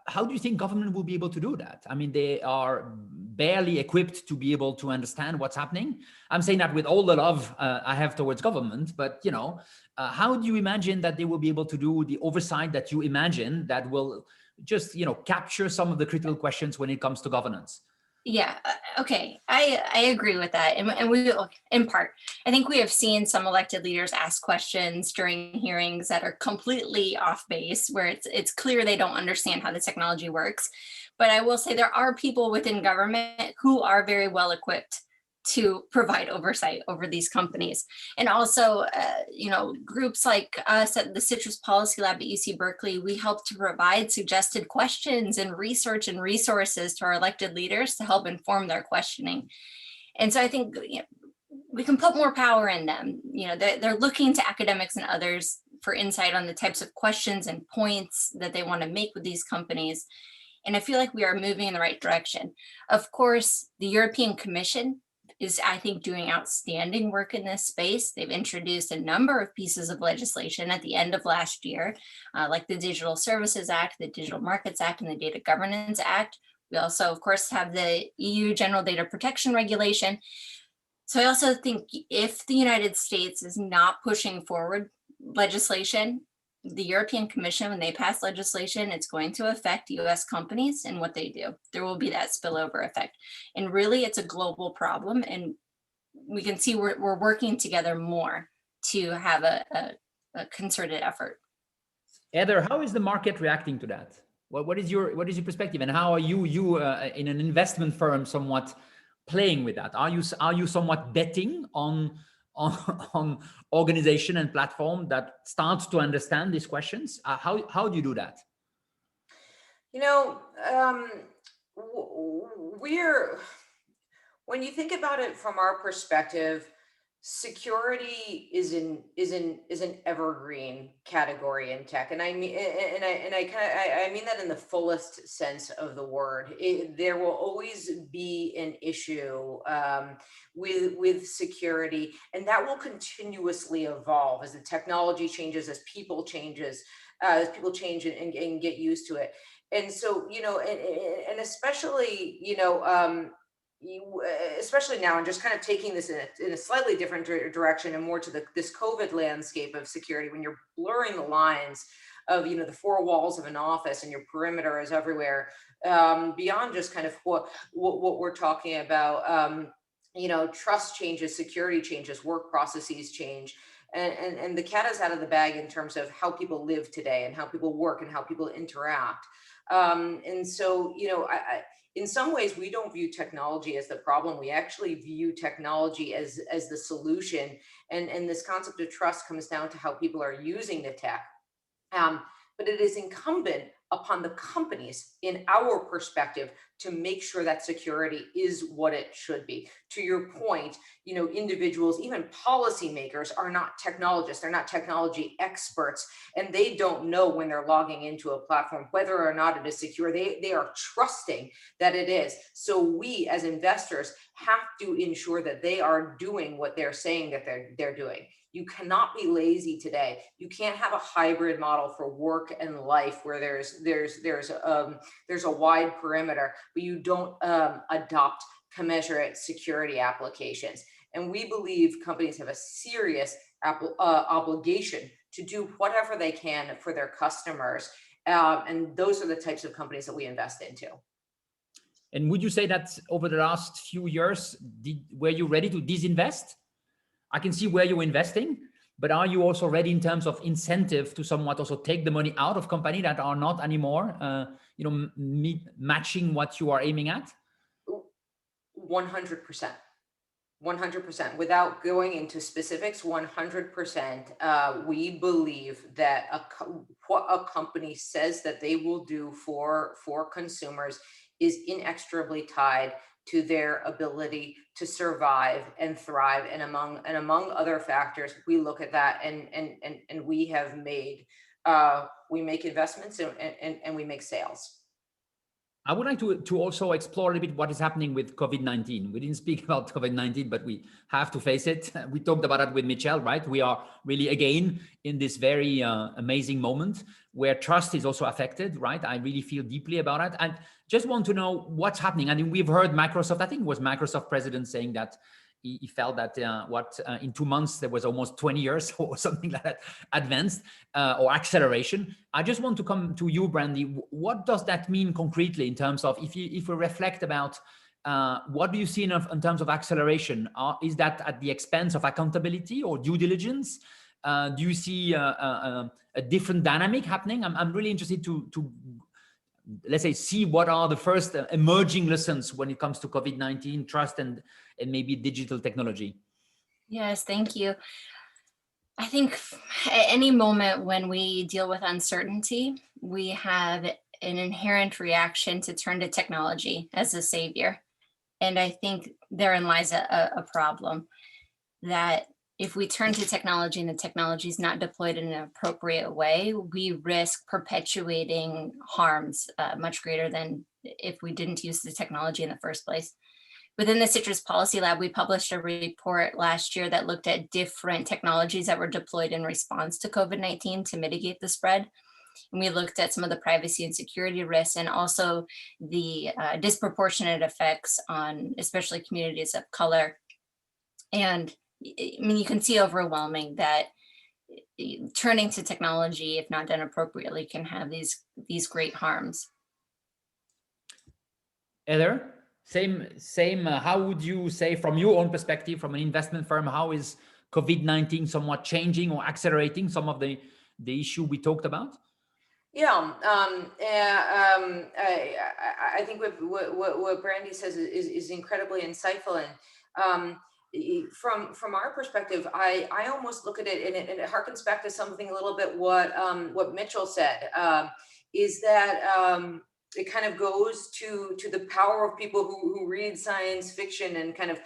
how do you think government will be able to do that? I mean, they are barely equipped to be able to understand what's happening. I'm saying that with all the love I have towards government, but you know, how do you imagine that they will be able to do the oversight that you imagine that will just, you know, capture some of the critical questions when it comes to governance? Yeah, okay, I agree with that. And we, in part, I think we have seen some elected leaders ask questions during hearings that are completely off base, where it's clear they don't understand how the technology works. But I will say there are people within government who are very well equipped to provide oversight over these companies. And also, you know, groups like us at the Citrus Policy Lab at UC Berkeley, we help to provide suggested questions and research and resources to our elected leaders to help inform their questioning. And so I think, you know, we can put more power in them. You know, they're looking to academics and others for insight on the types of questions and points that they want to make with these companies. And I feel like we are moving in the right direction. Of course, the European Commission is, I think, doing outstanding work in this space. They've introduced a number of pieces of legislation at the end of last year, like the Digital Services Act, the Digital Markets Act, and the Data Governance Act. We also, of course, have the EU General Data Protection Regulation. So I also think if the United States is not pushing forward legislation, the European Commission, when they pass legislation, it's going to affect US companies and what they do. There will be that spillover effect. And really, it's a global problem. And we can see we're working together more to have a concerted effort. Heather, how is the market reacting to that? What is your perspective, and how are you in an investment firm somewhat playing with that? Are you somewhat betting on organization and platform that starts to understand these questions? How do you do that? You know, when you think about it from our perspective, security is an evergreen category in tech, and I mean that in the fullest sense of the word. There will always be an issue with security, and that will continuously evolve as the technology changes, as people change and get used to it. And so, you know, and especially, you know, especially now, and just kind of taking this in a slightly different direction and more to this COVID landscape of security, when you're blurring the lines of, you know, the four walls of an office and your perimeter is everywhere, beyond just kind of what we're talking about, you know, trust changes, security changes, work processes change. And the cat is out of the bag in terms of how people live today and how people work and how people interact. And so, you know, in some ways, we don't view technology as the problem. We actually view technology as the solution. And this concept of trust comes down to how people are using the tech. But it is incumbent upon the companies, in our perspective, to make sure that security is what it should be. To your point, you know, individuals, even policymakers, are not technologists, they're not technology experts, and they don't know when they're logging into a platform whether or not it is secure. They are trusting that it is. So we as investors have to ensure that they are doing what they're saying that they're doing. You cannot be lazy today. You can't have a hybrid model for work and life where there's a wide perimeter, but you don't adopt commensurate security applications. And we believe companies have a serious obligation to do whatever they can for their customers. And those are the types of companies that we invest into. And would you say that over the last few years, were you ready to disinvest? I can see where you're investing, but are you also ready in terms of incentive to somewhat also take the money out of companies that are not anymore, you know, matching what you are aiming at? 100%. 100%. Without going into specifics, 100%. We believe that what a company says that they will do for consumers is inexorably tied to their ability to survive and thrive. And among other factors, we look at that and we have made, we make investments and we make sales. I would like to also explore a little bit what is happening with COVID-19. We didn't speak about COVID-19, but we have to face it. We talked about it with Michelle, right? We are really, again, in this very amazing moment where trust is also affected, right? I really feel deeply about it. And just want to know what's happening. I mean, we've heard Microsoft, I think it was Microsoft president saying that he felt that in 2 months, there was almost 20 years or something like that, advanced or acceleration. I just want to come to you, Brandy. What does that mean concretely in terms of, if we reflect about what do you see in terms of acceleration? Is that at the expense of accountability or due diligence? Do you see a different dynamic happening? I'm really interested to let's say, see what are the first emerging lessons when it comes to COVID-19, trust, and maybe digital technology. Yes, thank you. I think at any moment when we deal with uncertainty, we have an inherent reaction to turn to technology as a savior. And I think therein lies a problem, that if we turn to technology and the technology is not deployed in an appropriate way, we risk perpetuating harms much greater than if we didn't use the technology in the first place. Within the Citrus Policy Lab, we published a report last year that looked at different technologies that were deployed in response to COVID-19 to mitigate the spread. And we looked at some of the privacy and security risks and also the disproportionate effects on especially communities of color. And I mean, you can see overwhelming that turning to technology, if not done appropriately, can have these great harms. Heather, same. How would you say, from your own perspective, from an investment firm, how is COVID-19 somewhat changing or accelerating some of the issue we talked about? Yeah, I think what Brandy says is incredibly insightful, and from our perspective, I almost look at it, and it harkens back to something a little bit what Mitchell said, is that it kind of goes to the power of people who read science fiction and kind of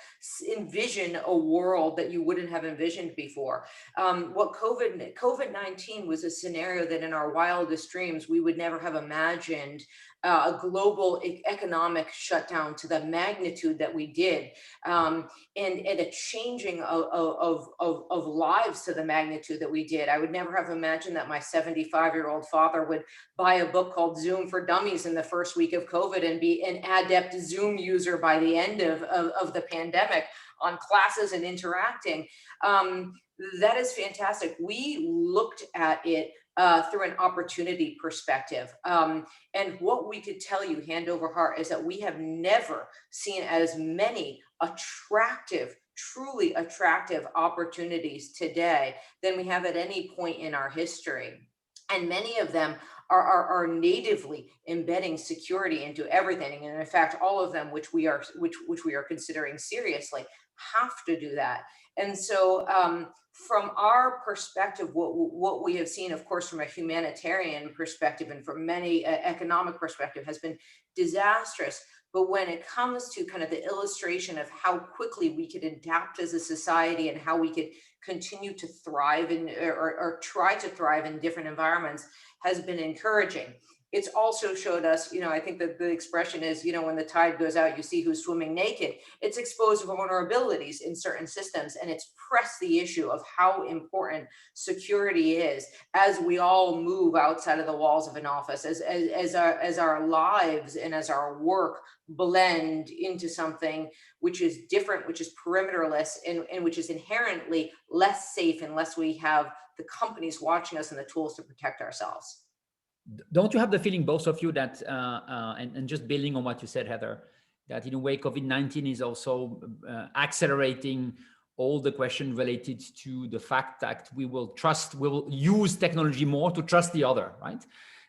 envision a world that you wouldn't have envisioned before. What COVID-19 was a scenario that in our wildest dreams, we would never have imagined a global economic shutdown to the magnitude that we did, and a changing of lives to the magnitude that we did. I would never have imagined that my 75-year-old father would buy a book called Zoom for Dummies in the first week of COVID and be an adept Zoom user by the end of the pandemic on classes and interacting. That is fantastic. We looked at it through an opportunity perspective. And what we could tell you hand over heart is that we have never seen as many truly attractive opportunities today than we have at any point in our history. And many of them are natively embedding security into everything. And in fact, all of them, which we are considering seriously, have to do that. And so from our perspective, what we have seen, of course, from a humanitarian perspective and from many economic perspective has been disastrous. But when it comes to kind of the illustration of how quickly we could adapt as a society and how we could continue to thrive or try to thrive in different environments has been encouraging. It's also showed us, I think that the expression is, when the tide goes out, you see who's swimming naked. It's exposed vulnerabilities in certain systems, and it's pressed the issue of how important security is as we all move outside of the walls of an office, as our lives and as our work blend into something which is different, which is perimeterless, and which is inherently less safe unless we have the companies watching us and the tools to protect ourselves. Don't you have the feeling, both of you, that, and just building on what you said, Heather, that in a way COVID-19 is also accelerating all the questions related to the fact that we will use technology more to trust the other, right?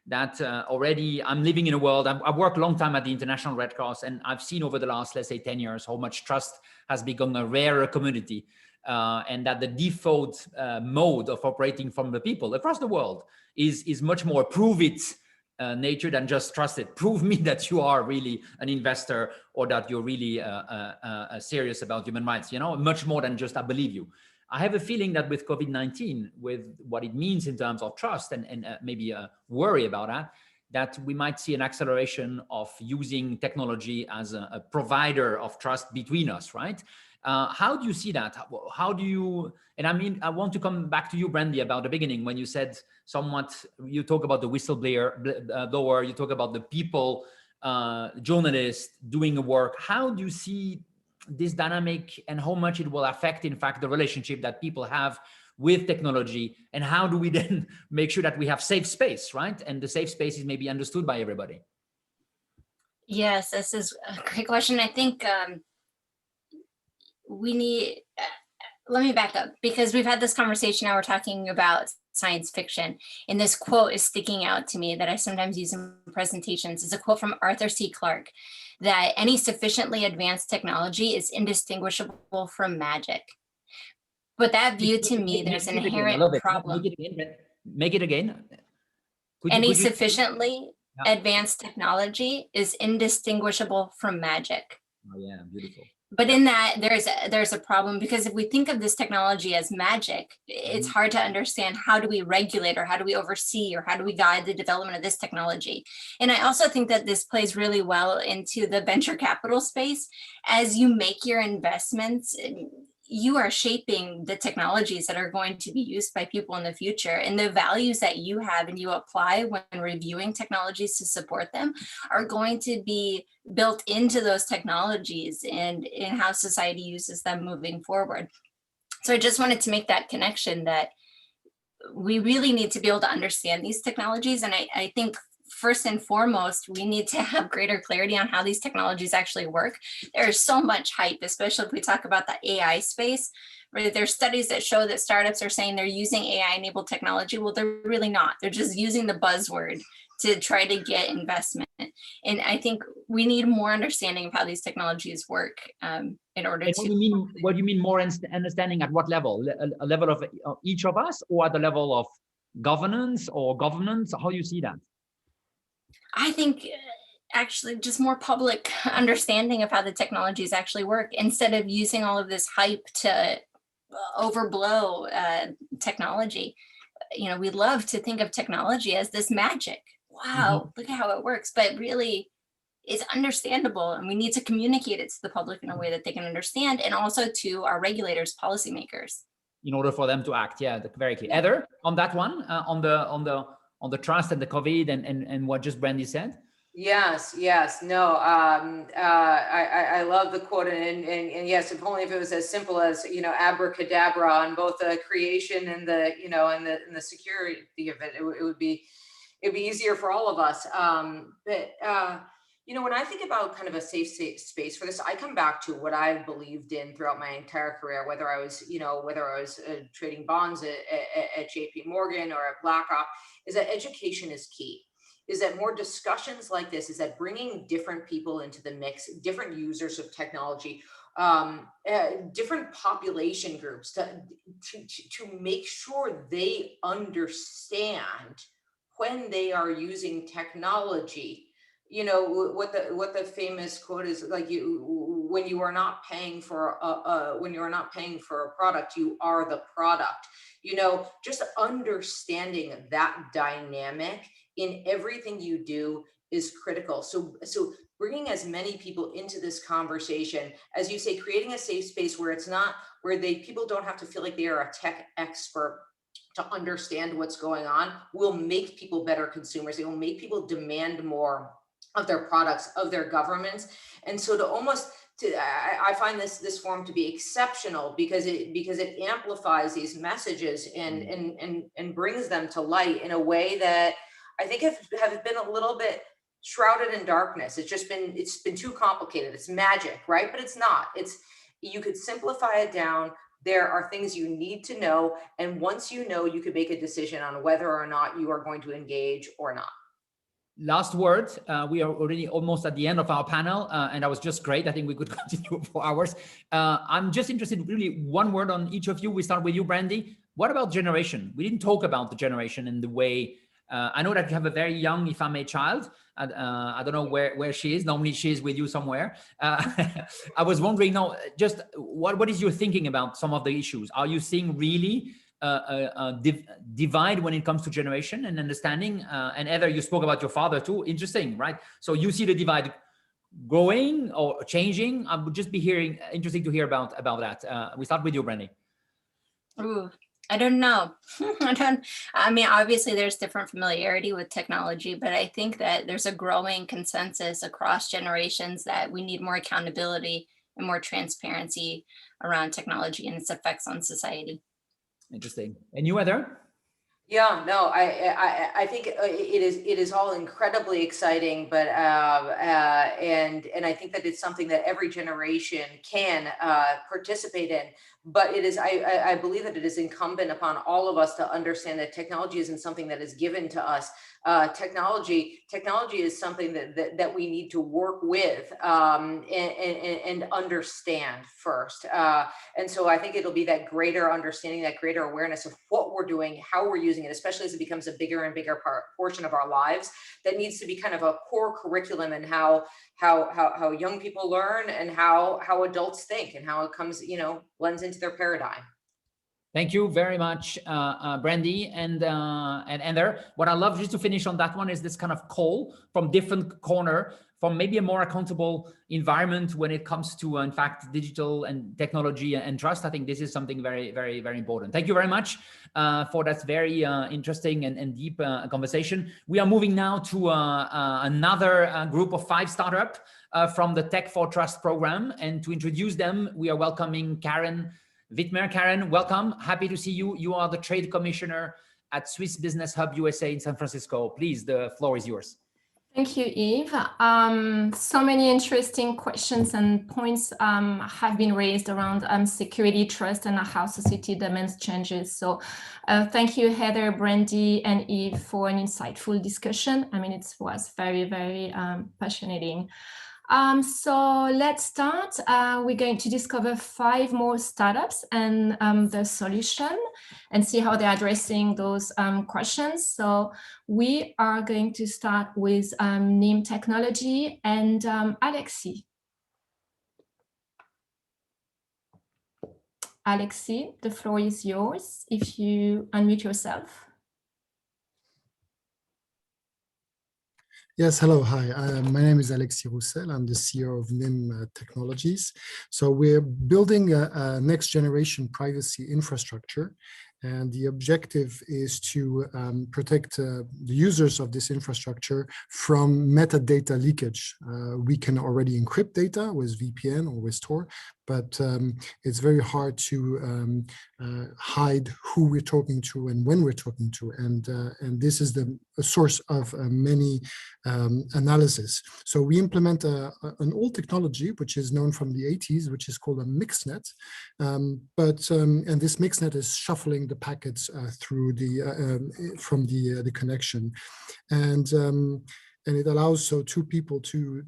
That already I'm living in a world, I've worked a long time at the International Red Cross, and I've seen over the last, let's say, 10 years, how much trust has become a rarer commodity. And that the default mode of operating from the people across the world is much more prove it nature than just trust it. Prove me that you are really an investor or that you're really serious about human rights, much more than just I believe you. I have a feeling that with COVID-19, with what it means in terms of trust and maybe a worry about that we might see an acceleration of using technology as a provider of trust between us, right? How do you see that? How do you, and I want to come back to you, Brandy, about the beginning when you said you talk about the whistleblower, you talk about the people, journalists doing the work. How do you see this dynamic and how much it will affect, in fact, the relationship that people have with technology, and how do we then make sure that we have safe space, right? And the safe space is maybe understood by everybody. Yes, this is a great question. I think let me back up, because we've had this conversation now, we're talking about science fiction, and this quote is sticking out to me that I sometimes use in presentations. It's a quote from Arthur C. Clarke, that any sufficiently advanced technology is indistinguishable from magic. But that view, to me, there's an inherent problem. Make it again. Any sufficiently advanced technology is indistinguishable from magic. Oh yeah, beautiful. But in that, there's a problem, because if we think of this technology as magic, it's hard to understand how do we regulate or how do we oversee or how do we guide the development of this technology. And I also think that this plays really well into the venture capital space. As you make your investments, you are shaping the technologies that are going to be used by people in the future, and the values that you have and you apply when reviewing technologies to support them are going to be built into those technologies and in how society uses them moving forward. So I just wanted to make that connection that we really need to be able to understand these technologies. And I think first and foremost, we need to have greater clarity on how these technologies actually work. There's so much hype, especially if we talk about the AI space, where there's studies that show that startups are saying they're using AI-enabled technology. Well, they're really not. They're just using the buzzword to try to get investment. And I think we need more understanding of how these technologies work in order to. What do you mean more understanding at what level? A level of each of us, or at the level of governance or governments? How do you see that? I think actually just more public understanding of how the technologies actually work, instead of using all of this hype to overblow technology. You know, we love to think of technology as this magic. Wow, look at how it works. But really, it's understandable, and we need to communicate it to the public in a way that they can understand, and also to our regulators, policymakers, in order for them to act. Yeah, very clear. Heather, on that one, on the trust and the COVID and what just Brandy said. Yes, no, I love the quote, and yes, if only if it was as simple as, you know, abracadabra on both the creation and the, you know, and the security of it, it'd be easier for all of us. You know, when I think about kind of a safe space for this, I come back to what I've believed in throughout my entire career, whether I was trading bonds at JP Morgan or at BlackRock, is that education is key. Is that more discussions like this, is that bringing different people into the mix, different users of technology, different population groups to make sure they understand when they are using technology. You know, what the famous quote is, like, when you are not paying for a product, you are the product. You know, just understanding that dynamic in everything you do is critical. So bringing as many people into this conversation, as you say, creating a safe space where it's not, where people don't have to feel like they are a tech expert to understand what's going on, will make people better consumers. It will make people demand more of their products, of their governments. And so I find this forum to be exceptional because it amplifies these messages and brings them to light in a way that I think have been a little bit shrouded in darkness. It's been too complicated. It's magic, right? But it's not. You could simplify it down. There are things you need to know. And once you know, you could make a decision on whether or not you are going to engage or not. Last word. We are already almost at the end of our panel, and that was just great. I think we could continue for hours. I'm just interested, really, one word on each of you. We start with you, Brandy. What about generation? We didn't talk about the generation in the way. I know that you have a very young, if I may, child. I don't know where she is. Normally she is with you somewhere. I was wondering now, just what is your thinking about some of the issues? Are you seeing really divide when it comes to generation and understanding? And Heather, you spoke about your father too. Interesting, right? So you see the divide growing or changing? I would just be interesting to hear about that. We start with you, Brandy. Ooh, I don't know. I mean, obviously there's different familiarity with technology, but I think that there's a growing consensus across generations that we need more accountability and more transparency around technology and its effects on society. Interesting. And you, Heather? Yeah, no, I think it is all incredibly exciting, but and I think that it's something that every generation can participate in. But it is, I believe that it is incumbent upon all of us to understand that technology isn't something that is given to us. Technology is something that we need to work with and understand first. And so I think it'll be that greater understanding, that greater awareness of what we're doing, how we're using it, especially as it becomes a bigger and bigger portion of our lives, that needs to be kind of a core curriculum in how young people learn and how adults think and how it comes, blends into their paradigm. Thank you very much, Brandy and Heather. What I love, just to finish on that one, is this kind of call from different corner, from maybe a more accountable environment when it comes to, in fact, digital and technology and trust. I think this is something very, very, very important. Thank you very much for that very interesting and deep conversation. We are moving now to another group of 5 startups from the Tech for Trust program. And to introduce them, we are welcoming Karen Wittmer. Karen, welcome. Happy to see you. You are the Trade Commissioner at Swiss Business Hub USA in San Francisco. Please, the floor is yours. Thank you, Yves. So many interesting questions and points have been raised around security, trust, and how society demands changes. So thank you, Heather, Brandy, and Yves for an insightful discussion. I mean, it was very, very passionate. So let's start. We're going to discover 5 more startups and their solution and see how they're addressing those questions. So we are going to start with NIM Technology and Alexis. Alexis, the floor is yours if you unmute yourself. Yes, hello, hi. My name is Alexis Roussel. I'm the CEO of NIM Technologies. So we're building a next generation privacy infrastructure. And the objective is to protect the users of this infrastructure from metadata leakage. We can already encrypt data with VPN or with Tor, but it's very hard to hide who we're talking to and when we're talking to. And this is the source of many analysis. So we implement an old technology, which is known from the 80s, which is called a mixnet. And this mixnet is shuffling the packets through from the connection. And it allows so 2 people to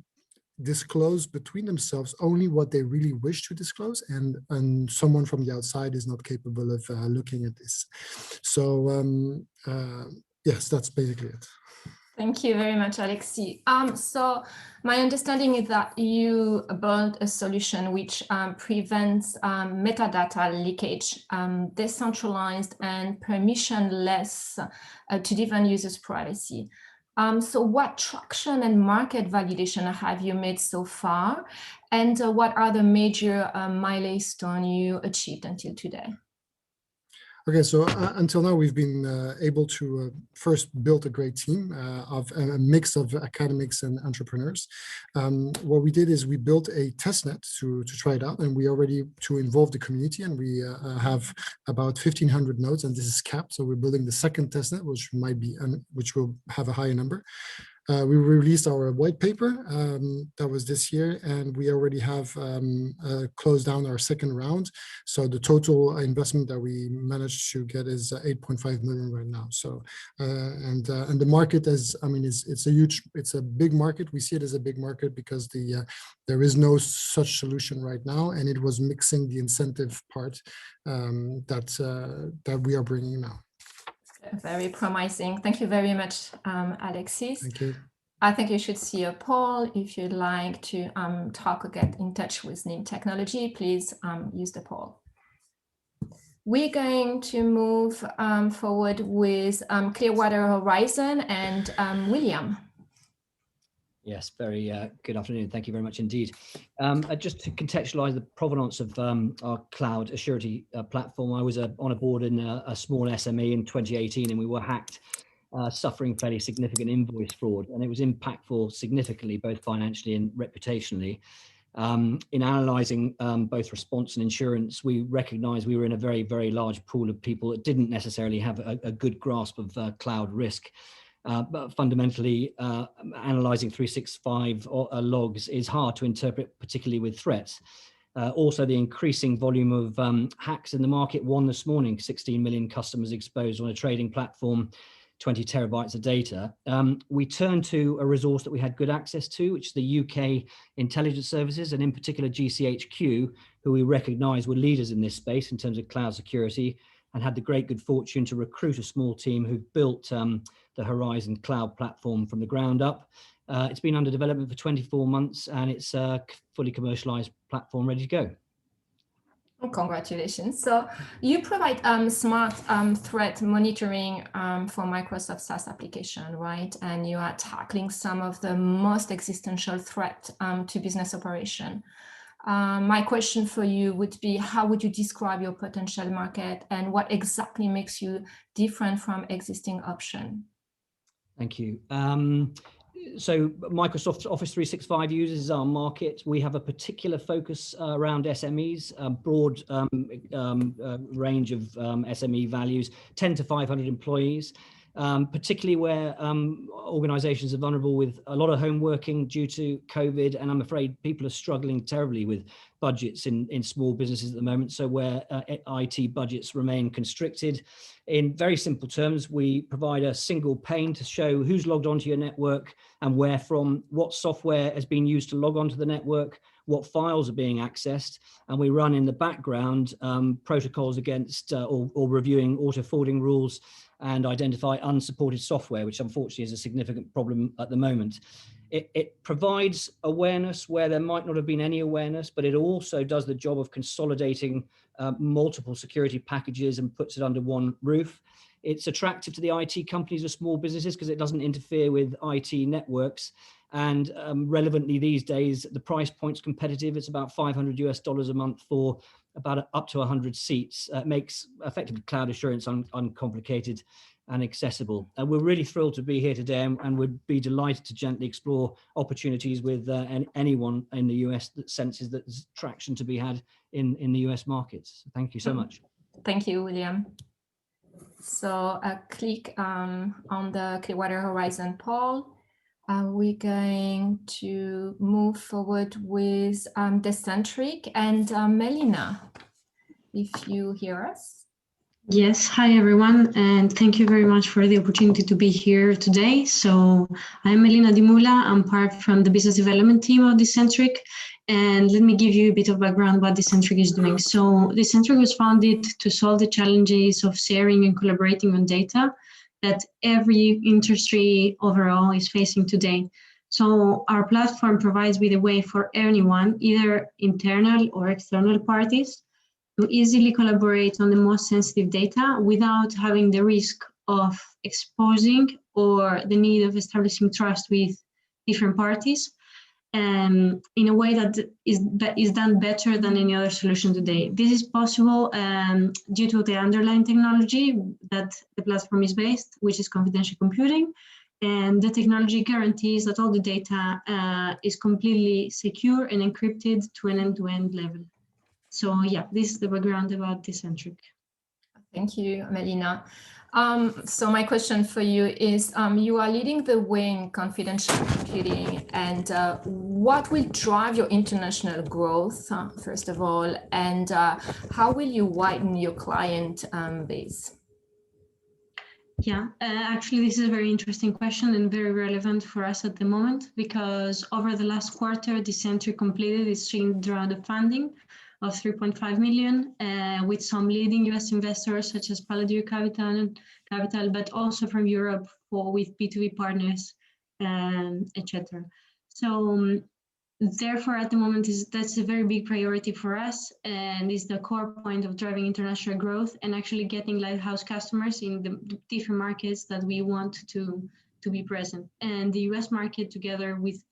disclose between themselves only what they really wish to disclose, and someone from the outside is not capable of looking at this. So yes, that's basically it. Thank you very much, Alexis. So my understanding is that you built a solution which prevents metadata leakage, decentralized and permissionless to defend users' privacy. So what traction and market validation have you made so far? And what are the major milestones you achieved until today? Okay, so until now, we've been able to first build a great team of a mix of academics and entrepreneurs. What we did is we built a testnet to try it out, and we already to involve the community, and we have about 1,500 nodes, and this is capped. So we're building the second testnet, which will have a higher number. We released our white paper, that was this year, and we already have closed down our second round. So the total investment that we managed to get is 8.5 million right now. So and the market is, I mean, it's a big market. We see it as a big market because there is no such solution right now, and it was mixing the incentive part that we are bringing now. Very promising. Thank you very much, Alexis. Thank you. I think you should see a poll. If you'd like to talk or get in touch with NIM Technology, please use the poll. We're going to move forward with Clearwater Horizon and William. Yes, very good afternoon. Thank you very much indeed. Just to contextualize the provenance of our cloud security platform, I was on a board in a small SME in 2018, and we were hacked, suffering fairly significant invoice fraud, and it was impactful significantly, both financially and reputationally. In analyzing both response and insurance, we recognized we were in a very, very large pool of people that didn't necessarily have a good grasp of cloud risk. But fundamentally, analyzing 365 logs is hard to interpret, particularly with threats. Also, the increasing volume of hacks in the market. One this morning, 16 million customers exposed on a trading platform, 20 terabytes of data. We turned to a resource that we had good access to, which is the UK intelligence services, and in particular GCHQ, who we recognize were leaders in this space in terms of cloud security, and had the great good fortune to recruit a small team who built the Horizon cloud platform from the ground up. It's been under development for 24 months, and it's a fully commercialized platform ready to go. Congratulations. So you provide smart threat monitoring for Microsoft SaaS application, right? And you are tackling some of the most existential threat to business operation. My question for you would be, how would you describe your potential market and what exactly makes you different from existing option? Thank you. So Microsoft Office 365 users is our market. We have a particular focus around SMEs, a broad range of SME values, 10 to 500 employees, particularly where organizations are vulnerable with a lot of home working due to COVID. And I'm afraid people are struggling terribly with budgets in small businesses at the moment. So where IT budgets remain constricted. In very simple terms, we provide a single pane to show who's logged onto your network and where from, what software has been used to log onto the network, what files are being accessed, and we run in the background protocols against or reviewing auto-forwarding rules and identify unsupported software, which unfortunately is a significant problem at the moment. It provides awareness where there might not have been any awareness, but it also does the job of consolidating multiple security packages and puts it under one roof. It's attractive to the IT companies or small businesses because it doesn't interfere with IT networks. And relevantly these days, the price point's competitive. It's about $500 a month for about up to 100 seats. Makes effectively cloud assurance uncomplicated and accessible. And we're really thrilled to be here today and would be delighted to gently explore opportunities with anyone in the US that senses that there's traction to be had in the US markets. So thank you so much. Thank you, William. So click on the Clearwater Horizon poll. We're going to move forward with Decentric and Melina, if you hear us. Yes, hi everyone, and thank you very much for the opportunity to be here today. So I'm Melina Dimula, I'm part from the business development team of Decentric, and let me give you a bit of background what Decentric is doing. So Decentric was founded to solve the challenges of sharing and collaborating on data that every industry overall is facing today. So our platform provides with a way for anyone, either internal or external parties, to easily collaborate on the most sensitive data without having the risk of exposing or the need of establishing trust with different parties, in a way that is done better than any other solution today. This is possible due to the underlying technology that the platform is based, which is confidential computing, and the technology guarantees that all the data is completely secure and encrypted to an end-to-end level. So yeah, this is the background about Decentric. Thank you, Melina. So my question for you is, you are leading the way in confidential computing, and what will drive your international growth, first of all, and how will you widen your client base? Yeah, actually, this is a very interesting question and very relevant for us at the moment, because over the last quarter, Decentric completed its round of funding of 3.5 million, with some leading US investors such as Palantir Capital, but also from Europe with B2B partners, etc. So therefore, at the moment, that's a very big priority for us, and is the core point of driving international growth and actually getting lighthouse customers in the different markets that we want to be present. And the US market, together with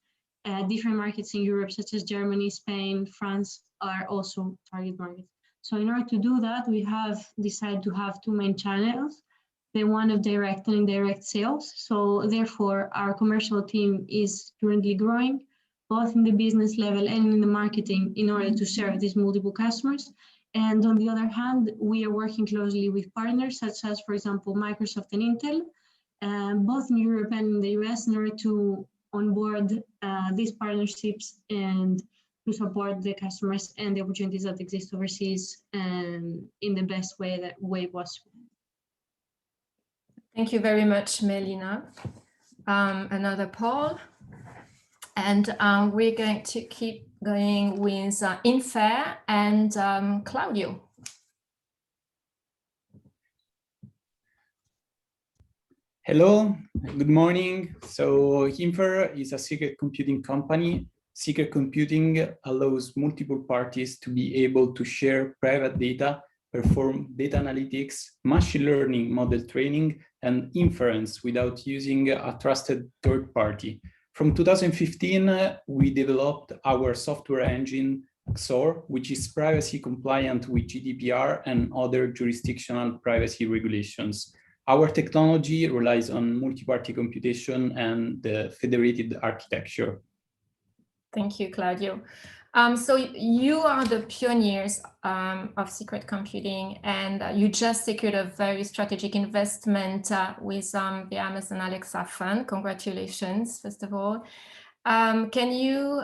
different markets in Europe, such as Germany, Spain, France, are also target markets. So in order to do that, we have decided to have two main channels, the one of direct and indirect sales. So therefore, our commercial team is currently growing, both in the business level and in the marketing, in order to serve these multiple customers. And on the other hand, we are working closely with partners such as, for example, Microsoft and Intel, both in Europe and in the US, in order to onboard these partnerships and to support the customers and the opportunities that exist overseas in the best way possible. Thank you very much, Melina. Another poll. And we're going to keep going with Infer and Claudio. Hello, good morning. So Infer is a secret computing company. Secret computing allows multiple parties to be able to share private data, perform data analytics, machine learning model training, and inference without using a trusted third party. From 2015, we developed our software engine, XOR, which is privacy compliant with GDPR and other jurisdictional privacy regulations. Our technology relies on multi-party computation and the federated architecture. Thank you, Claudio. So you are the pioneers of secret computing, and you just secured a very strategic investment with the Amazon Alexa Fund. Congratulations, first of all. Can you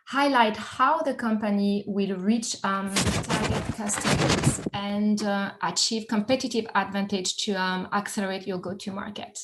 highlight how the company will reach target customers and achieve competitive advantage to accelerate your go-to-market?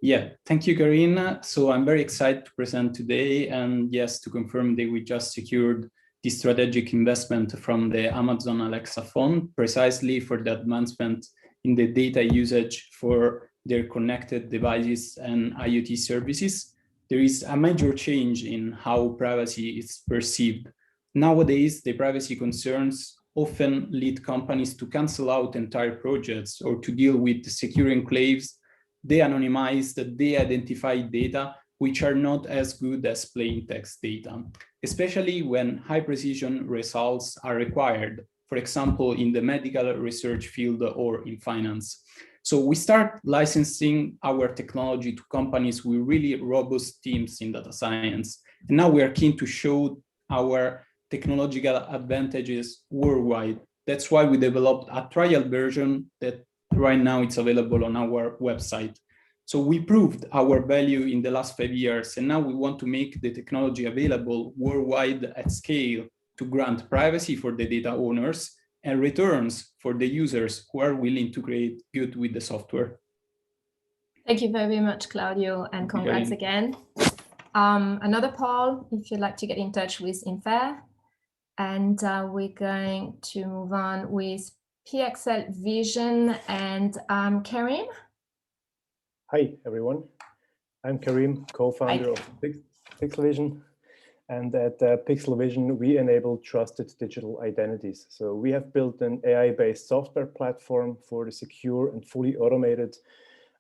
Yeah, thank you, Karine. So I'm very excited to present today, and yes, to confirm that we just secured the strategic investment from the Amazon Alexa Fund, precisely for the advancement in the data usage for their connected devices and IoT services. There is a major change in how privacy is perceived. Nowadays, the privacy concerns often lead companies to cancel out entire projects or to deal with secure enclaves, de-anonymized, de-identified data, which are not as good as plain text data, especially when high precision results are required, for example, in the medical research field or in finance. So we start licensing our technology to companies with really robust teams in data science. And now we are keen to show our technological advantages worldwide. That's why we developed a trial version that right now it's available on our website. So we proved our value in the last 5 years, and now we want to make the technology available worldwide at scale to grant privacy for the data owners and returns for the users who are willing to create good with the software. Thank you very much, Claudio, and congrats again. Another poll, if you'd like to get in touch with Infer. And we're going to move on with PXL Vision and Karim. Hi, everyone. I'm Karim, co-founder of Pixel Vision. And at Pixel Vision, we enable trusted digital identities. So we have built an AI-based software platform for the secure and fully automated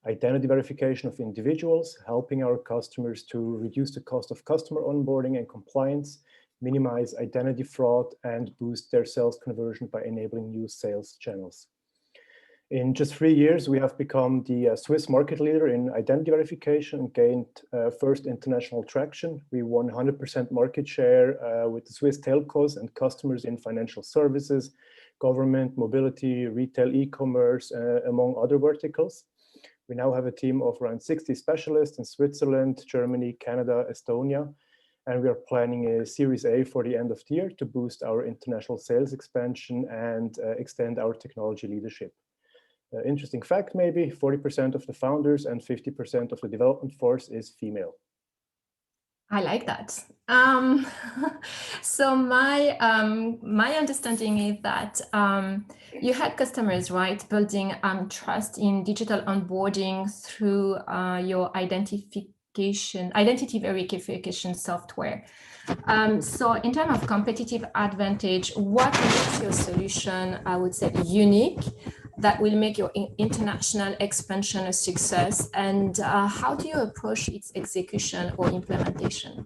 identity verification of individuals, helping our customers to reduce the cost of customer onboarding and compliance, minimize identity fraud, and boost their sales conversion by enabling new sales channels. In just 3 years, we have become the Swiss market leader in identity verification and gained first international traction. We won 100% market share with the Swiss telcos and customers in financial services, government, mobility, retail, e-commerce, among other verticals. We now have a team of around 60 specialists in Switzerland, Germany, Canada, Estonia, and we are planning a Series A for the end of the year to boost our international sales expansion and extend our technology leadership. Interesting fact, maybe 40% of the founders and 50% of the development force is female. I like that. So my understanding is that you had customers, right, building trust in digital onboarding through your identity verification software. So in terms of competitive advantage, what makes your solution, I would say, unique that will make your international expansion a success? And how do you approach its execution or implementation?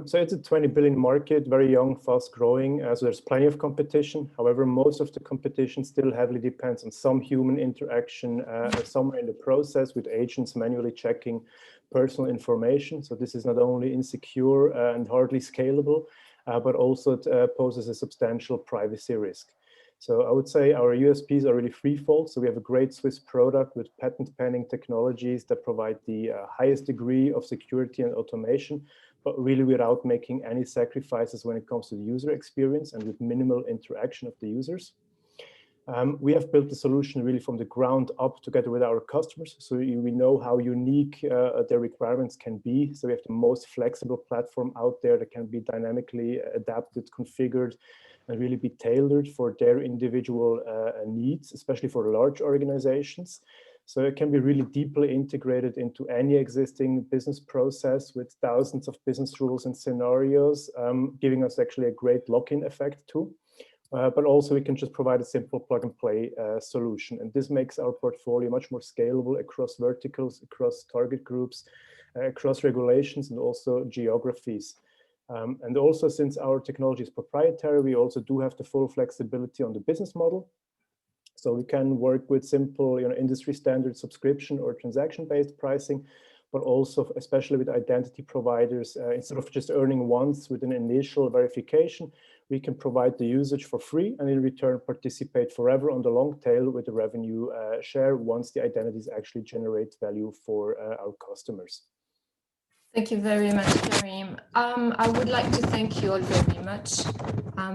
So it's a 20 billion market, very young, fast growing, so there's plenty of competition. However, most of the competition still heavily depends on some human interaction somewhere in the process, with agents manually checking personal information. So this is not only insecure and hardly scalable, but also it poses a substantial privacy risk. So I would say our USPs are really threefold. So we have a great Swiss product with patent pending technologies that provide the highest degree of security and automation, but really without making any sacrifices when it comes to the user experience and with minimal interaction of the users. We have built the solution really from the ground up together with our customers. So we know how unique their requirements can be. So we have the most flexible platform out there that can be dynamically adapted, configured, and really be tailored for their individual needs, especially for large organizations. So it can be really deeply integrated into any existing business process with thousands of business rules and scenarios, giving us actually a great lock-in effect too. But also we can just provide a simple plug and play solution. And this makes our portfolio much more scalable across verticals, across target groups, across regulations, and also geographies. And also, since our technology is proprietary, we also do have the full flexibility on the business model. So we can work with simple, industry standard subscription or transaction-based pricing, but also especially with identity providers, instead of just earning once with an initial verification, we can provide the usage for free and in return participate forever on the long tail with the revenue share once the identities actually generate value for our customers. Thank you very much, Karim. I would like to thank you all very much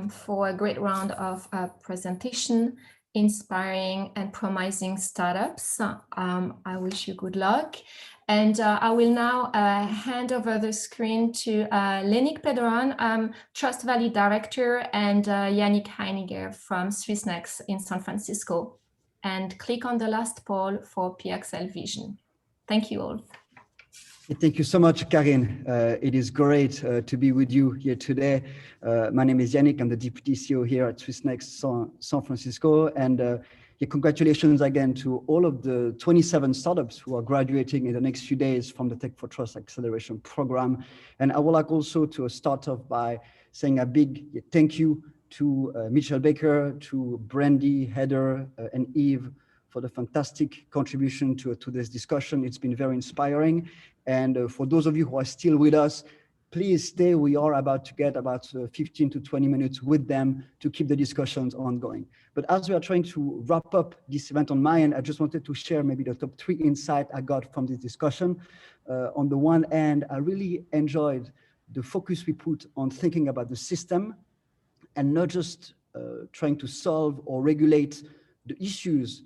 for a great round of presentation, inspiring and promising startups. I wish you good luck. And I will now hand over the screen to Lenik Pedron, Trust Valley Director, and Yannick Heiniger from Swissnex in San Francisco. And click on the last poll for PXL Vision. Thank you all. Thank you so much, Karin. It is great to be with you here today. My name is Yannick. I'm the Deputy CEO here at Swissnex San Francisco. And congratulations again to all of the 27 startups who are graduating in the next few days from the Tech for Trust Acceleration Program. And I would like also to start off by saying a big thank you to Michelle Baker, to Brandy, Heather, and Eve for the fantastic contribution to this discussion. It's been very inspiring. And for those of you who are still with us, please stay. We are about to get about 15 to 20 minutes with them to keep the discussions ongoing. But as we are trying to wrap up this event on my end, I just wanted to share maybe the top 3 insights I got from this discussion. On the one hand, I really enjoyed the focus we put on thinking about the system and not just trying to solve or regulate the issues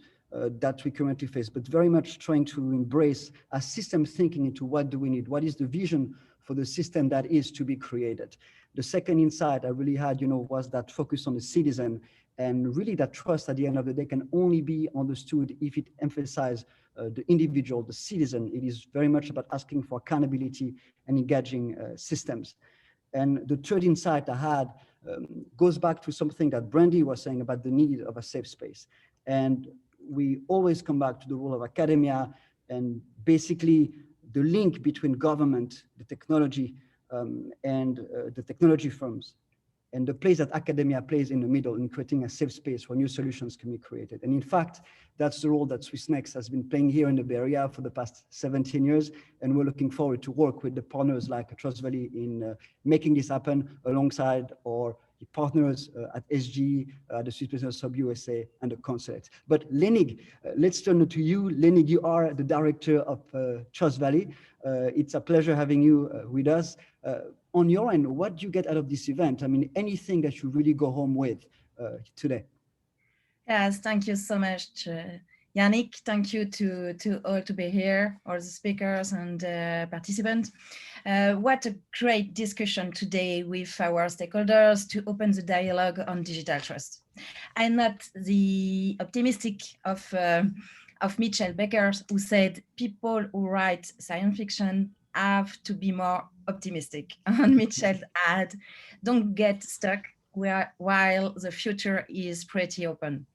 that we currently face, but very much trying to embrace a system thinking into what do we need, what is the vision for the system that is to be created. The second insight I really had, was that focus on the citizen, and really that trust at the end of the day can only be understood if it emphasizes the individual, the citizen. It is very much about asking for accountability and engaging systems. And the third insight I had goes back to something that Brandy was saying about the need of a safe space. And we always come back to the role of academia and basically the link between government, the technology, and the technology firms, and the place that academia plays in the middle in creating a safe space where new solutions can be created. And in fact, that's the role that Swissnex has been playing here in the Bay Area for the past 17 years. And we're looking forward to work with the partners like Trust Valley in making this happen alongside our partners at SG, the Swiss Business Hub USA, and the consulate. But Lenig, let's turn to you. Lenig, you are the director of Trust Valley. It's a pleasure having you with us. On your end, what do you get out of this event? I mean, anything that you really go home with today? Yes, thank you so much, Yannick. Thank you to all to be here, all the speakers and participants. What a great discussion today with our stakeholders to open the dialogue on digital trust. I'm not the optimistic of Michelle Baker, who said people who write science fiction have to be more optimistic. And Michelle add, don't get stuck while the future is pretty open.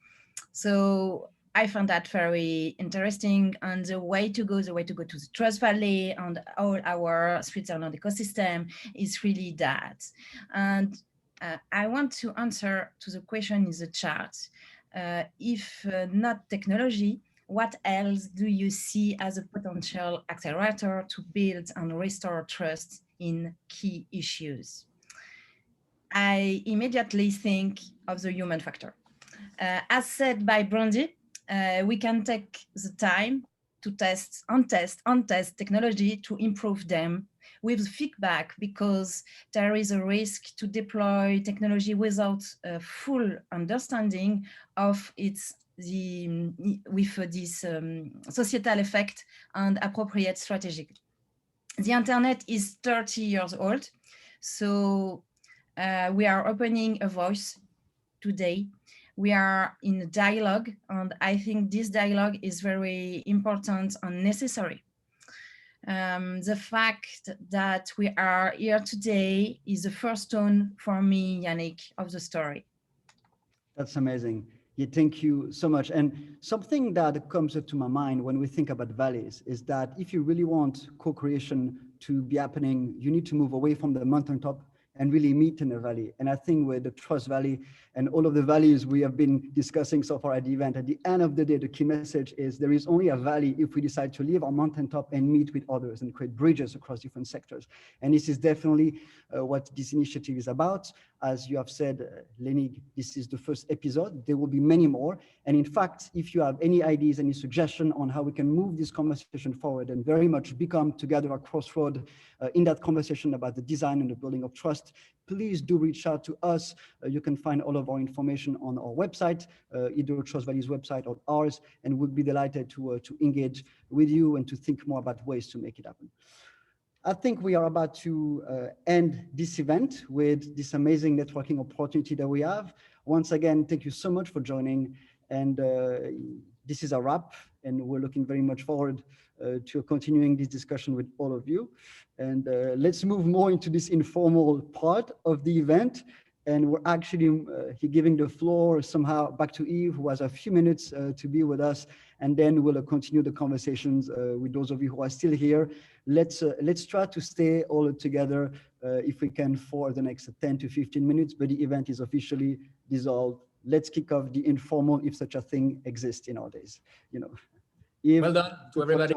So I found that very interesting, and the way to go to the Trust Valley and all our Switzerland ecosystem is really that. And I want to answer to the question in the chat. If not technology, what else do you see as a potential accelerator to build and restore trust in key issues? I immediately think of the human factor. As said by Brandy, we can take the time to test technology to improve them with feedback, because there is a risk to deploy technology without a full understanding of its societal effect and appropriate strategy. The internet is 30 years old, so we are opening a voice today. We are in a dialogue, and I think this dialogue is very important and necessary. The fact that we are here today is the first tone for me, Yannick, of the story. That's amazing. Yeah, thank you so much. And something that comes up to my mind when we think about valleys is that if you really want co-creation to be happening, you need to move away from the mountaintop and really meet in a valley. And I think with the Trust Valley and all of the values we have been discussing so far at the event, at the end of the day, the key message is there is only a valley if we decide to leave our mountaintop and meet with others and create bridges across different sectors. And this is definitely what this initiative is about. As you have said, Lenny, this is the first episode. There will be many more. And in fact, if you have any ideas, any suggestion on how we can move this conversation forward and very much become together a crossroad in that conversation about the design and the building of trust, please do reach out to us. You can find all of our information on our website, either Trust Valley's website or ours, and we'll be delighted to engage with you and to think more about ways to make it happen. I think we are about to end this event with this amazing networking opportunity that we have. Once again, thank you so much for joining. And this is a wrap, and we're looking very much forward to continuing this discussion with all of you. And let's move more into this informal part of the event. And we're actually giving the floor somehow back to Eve, who has a few minutes to be with us. And then we'll continue the conversations with those of you who are still here. Let's try to stay all together if we can for the next 10 to 15 minutes, but the event is officially dissolved. Let's kick off the informal, if such a thing exists in our days. You know. Eve, well done to everybody.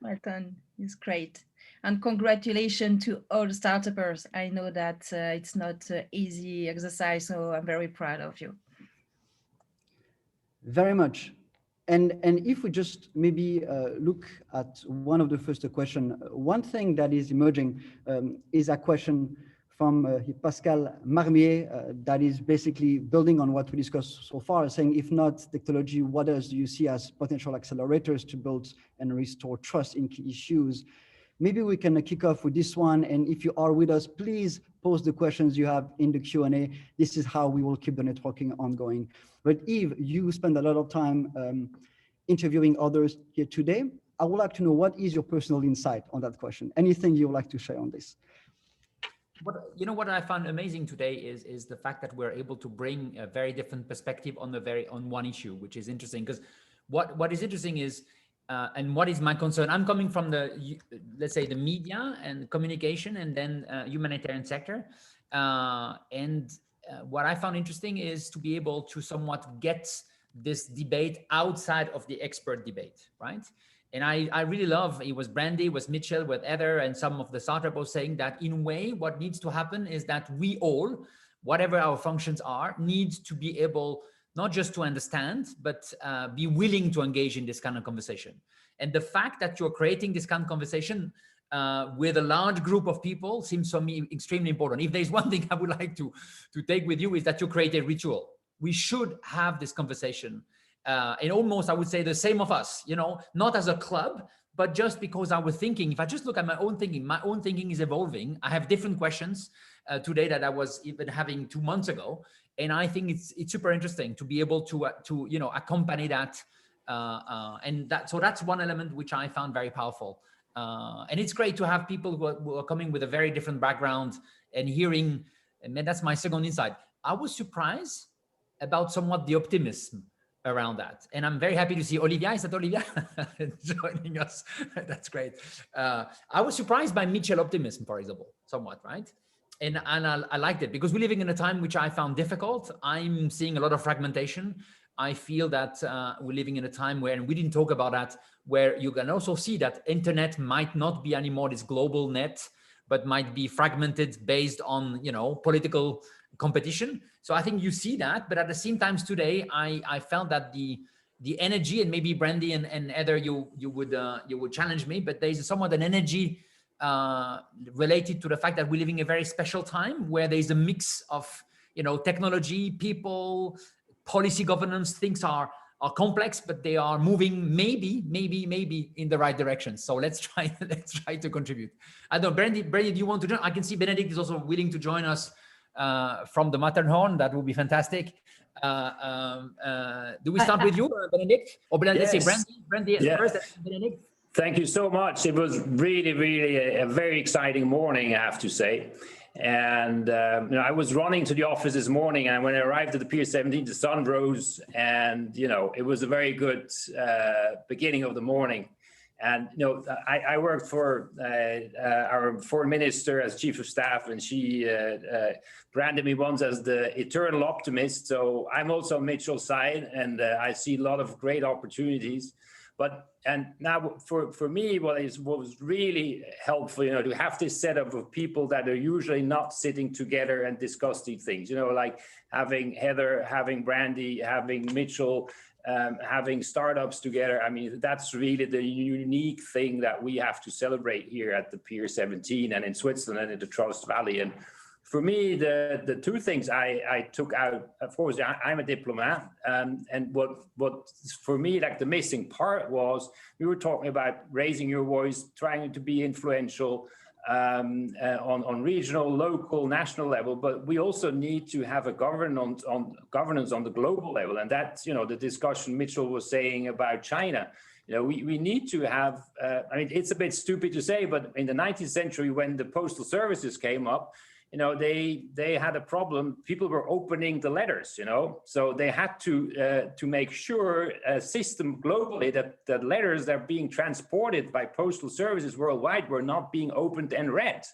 Well done. It's great. And congratulations to all the startups. I know that it's not an easy exercise, so I'm very proud of you. Very much. And if we just maybe look at one of the first questions, one thing that is emerging is a question from Pascal Marmier that is basically building on what we discussed so far, saying, if not technology, what else do you see as potential accelerators to build and restore trust in key issues? Maybe we can kick off with this one. And if you are with us, please post the questions you have in the Q&A. This is how we will keep the networking ongoing. But Eve, you spend a lot of time interviewing others here today. I would like to know, what is your personal insight on that question? Anything you would like to share on this? You know what I found amazing today is the fact that we're able to bring a very different perspective on one issue, which is interesting. Because what is interesting is, and what is my concern? I'm coming from the, let's say, the media and communication, and then humanitarian sector. What I found interesting is to be able to somewhat get this debate outside of the expert debate, right? And I really love, it was Brandy, it was Mitchell, with Heather, and some of the startups saying that in a way, what needs to happen is that we all, whatever our functions are, need to be able not just to understand, but be willing to engage in this kind of conversation. And the fact that you're creating this kind of conversation with a large group of people seems to me extremely important. If there's one thing I would like to take with you, is that you create a ritual. We should have this conversation. And almost, I would say, the same of us, you know, not as a club, but just because our thinking, if I just look at my own thinking is evolving. I have different questions today that I was even having 2 months ago. And I think it's super interesting to be able to you know, accompany that. So that's one element which I found very powerful. And it's great to have people who are coming with a very different background and hearing, and that's my second insight. I was surprised about somewhat the optimism around that. And I'm very happy to see Olivia, is that Olivia? Joining us. That's great. I was surprised by Mitchell optimism, for example, somewhat, right? And I liked it because we're living in a time which I found difficult. I'm seeing a lot of fragmentation. I feel that we're living in a time where, and we didn't talk about that, where you can also see that internet might not be anymore this global net, but might be fragmented based on, you know, political competition. So I think you see that, but at the same time today, I felt that the energy, and maybe Brandy and Heather, you would challenge me, but there's somewhat an energy related to the fact that we're living a very special time where there's a mix of, you know, technology, people, policy, governance. Things are complex, but they are moving maybe in the right direction. So let's try to contribute. I don't know, Brandy, do you want to join? I can see Benedict is also willing to join us from the Matterhorn. That would be fantastic. Do we start with you, Benedict? Or let's say Brandy first, and Benedict. Thank you so much. It was really a very exciting morning, I have to say. And you know, I was running to the office this morning, and when I arrived at the Pier 17, the sun rose, and you know, it was a very good beginning of the morning. And I worked for our foreign minister as chief of staff, and she branded me once as the eternal optimist. So I'm also on Mitchell's side, and I see a lot of great opportunities. And now for me, what was really helpful, to have this setup of people that are usually not sitting together and discussing things, like having Heather, having Brandy, having Mitchell, having startups together. I mean, that's really the unique thing that we have to celebrate here at the Pier 17 and in Switzerland and in the Trust Valley. And for me, the two things I took out, of course, I'm a diplomat, and what for me, like the missing part was, we were talking about raising your voice, trying to be influential on regional, local, national level, but we also need to have a governance on the global level, and that's the discussion Mitchell was saying about China. We need to have. I mean, it's a bit stupid to say, but in the 19th century, when the postal services came up, they had a problem. People were opening the letters, so they had to make sure a system globally that letters that are being transported by postal services worldwide were not being opened and read.